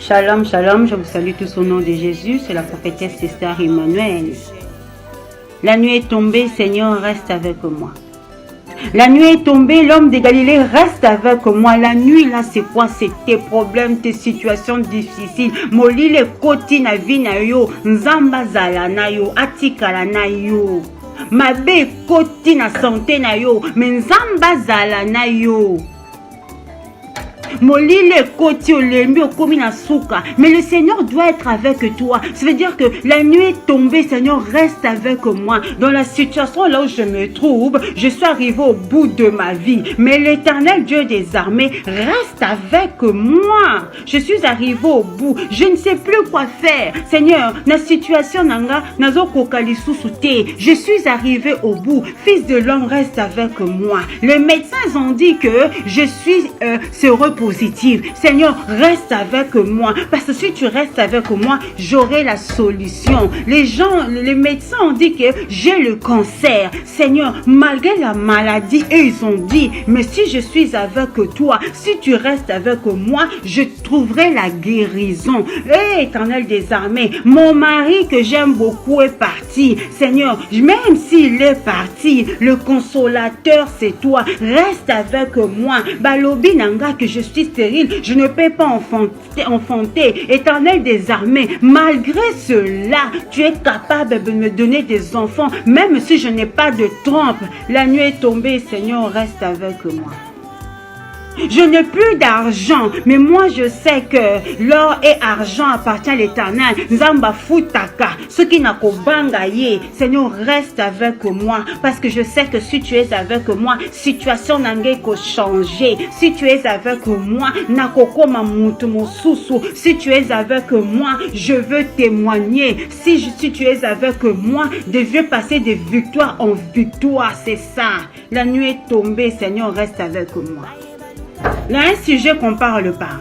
Shalom, shalom, je vous salue tous au nom de Jésus, c'est la prophétesse Esther Emmanuel. La nuit est tombée, Seigneur, reste avec moi. La nuit est tombée, l'homme de Galilée reste avec moi. La nuit, là, c'est quoi? C'est tes problèmes, tes situations difficiles. Moli le koti na vi na yo, nzamba zala na yo, atikala na yo. Mabe koti na santé na yo, mais nzamba zala na yo. Molile koti olembi okomi na souka. Mais le Seigneur doit être avec toi. Ça veut dire que la nuit est tombée, Seigneur, reste avec moi. Dans la situation là où je me trouve, je suis arrivé au bout de ma vie. Mais l'Éternel Dieu des armées reste avec moi. Je suis arrivé au bout. Je ne sais plus quoi faire. Seigneur, la situation nanga nazo kokali susute. Je suis arrivé au bout. Fils de l'homme reste avec moi. Les médecins ont dit que je suis séropositif. Seigneur, reste avec moi. Parce que si tu restes avec moi, j'aurai la solution. Les médecins ont dit que j'ai le cancer. Seigneur, malgré la maladie, ils ont dit, mais si je suis avec toi, si tu restes avec moi, je trouverai la guérison. Éternel des armées, mon mari que j'aime beaucoup est parti. Seigneur, même s'il est parti, le consolateur c'est toi. Reste avec moi. Balobi nanga que je suis stérile, je ne peux pas enfanter. Éternel des armées, malgré cela, tu es capable de me donner des enfants, même si je n'ai pas de trompe. La nuit est tombée, Seigneur, reste avec moi. Je n'ai plus d'argent, mais moi je sais que l'or et argent appartient à l'Éternel. Nzamba futaka, ce qui n'a qu'au bangaye. Seigneur, reste avec moi, parce que je sais que si tu es avec moi, situation n'a qu'à changer. Si tu es avec moi, nakokoma mutu mosusu. Si tu es avec moi, je veux témoigner. Si tu es avec moi, je veux passer de victoire en victoire. C'est ça. La nuit est tombée, Seigneur, reste avec moi. Il y a un sujet qu'on parle pas.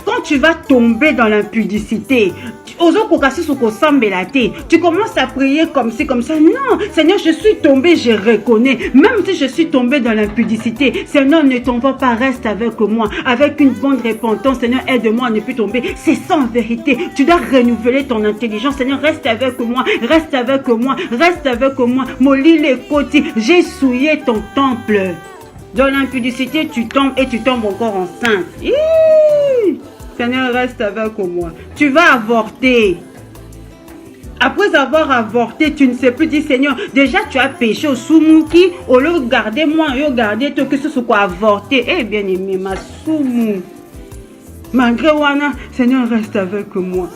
Quand tu vas tomber dans l'impudicité, tu commences à prier comme ci, comme ça. Non, Seigneur, je suis tombé, je reconnais. Même si je suis tombé dans l'impudicité, Seigneur, ne tombe pas, reste avec moi. Avec une bonne repentance, Seigneur, aide-moi à ne plus tomber. C'est ça en vérité. Tu dois renouveler ton intelligence. Seigneur, reste avec moi, reste avec moi, reste avec moi. Moli les côtés, j'ai souillé ton temple. Dans l'impudicité, tu tombes et tu tombes encore enceinte. Seigneur, reste avec moi. Tu vas avorter. Après avoir avorté, tu ne sais plus dire, Seigneur, déjà tu as péché au soumouki, au lieu de garder moi, au lieu de garder toi, que ce soit quoi avorter. Eh bien aimé, ma soumou. Malgré Wana, Seigneur, reste avec moi.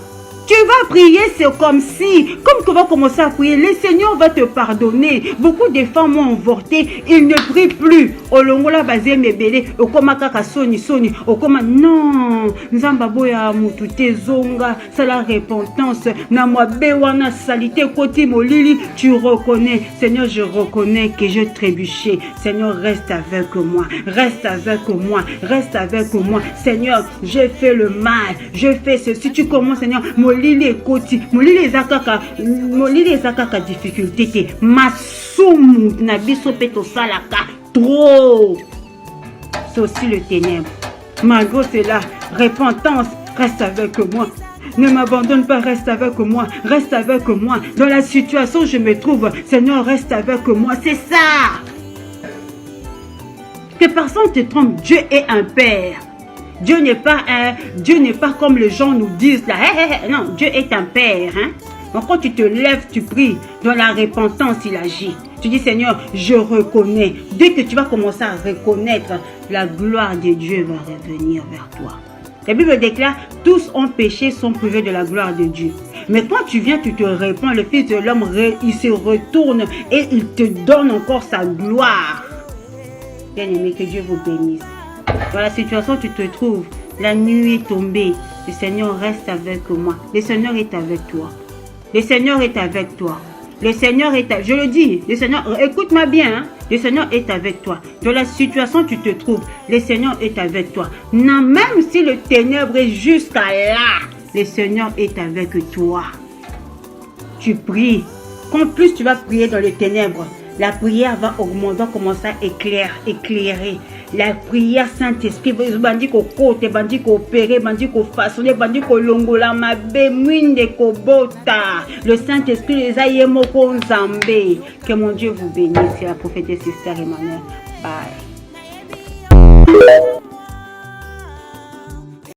Tu vas prier, c'est comme si, comme tu vas commencer à prier, le Seigneur va te pardonner. Beaucoup de femmes ont avorté, ils ne prient plus. Olongola bazé mebele, okoma kaka soni, okoma non, nzamba boya mutute zonga, c'est la repentance. Na moi bewana salité koti molili, tu reconnais. Seigneur, je reconnais que je trébuché. Seigneur, reste avec moi, reste avec moi, reste avec moi. Seigneur, j'ai fait le mal, je fais ceci. Tu commences, Seigneur, molili koti, molili zakaka difficulté te masumu na biso peto salaka trop. C'est aussi le ténèbre. Malgré cela, repentance, reste avec moi. Ne m'abandonne pas, reste avec moi, reste avec moi. Dans la situation où je me trouve, Seigneur, reste avec moi. C'est ça. Que personne te trompe, Dieu est un Père. Dieu n'est pas comme les gens nous disent là. Non, Dieu est un Père. Hein? Donc quand tu te lèves, tu pries. Dans la repentance, il agit. Tu dis, Seigneur, je reconnais. Dès que tu vas commencer à reconnaître, la gloire de Dieu va revenir vers toi. La Bible déclare, tous ont péché, sont privés de la gloire de Dieu. Mais quand tu viens, tu te réponds, le Fils de l'homme, il se retourne et il te donne encore sa gloire. Bien aimé, que Dieu vous bénisse. Dans la situation où tu te trouves, la nuit est tombée. Le Seigneur reste avec moi. Le Seigneur est avec toi. Le Seigneur est avec toi. Le Seigneur est avec... Je le dis, le Seigneur, écoute-moi bien. Hein? Le Seigneur est avec toi. Dans la situation où tu te trouves, le Seigneur est avec toi. Non, même si le ténèbre est jusqu'à là, le Seigneur est avec toi. Tu pries. Quand plus tu vas prier dans les ténèbres, La prière va augmenter, va commencer à éclairer. La prière Saint-Esprit, bandi ko kote, bandi ko opérer, bandi ko façonner, bandi ko longola mabe, mwinde ko bota. Le Saint-Esprit les a yemoko nzambe. Que mon Dieu vous bénisse. C'est la prophétesse Esther Emmanuel. Bye.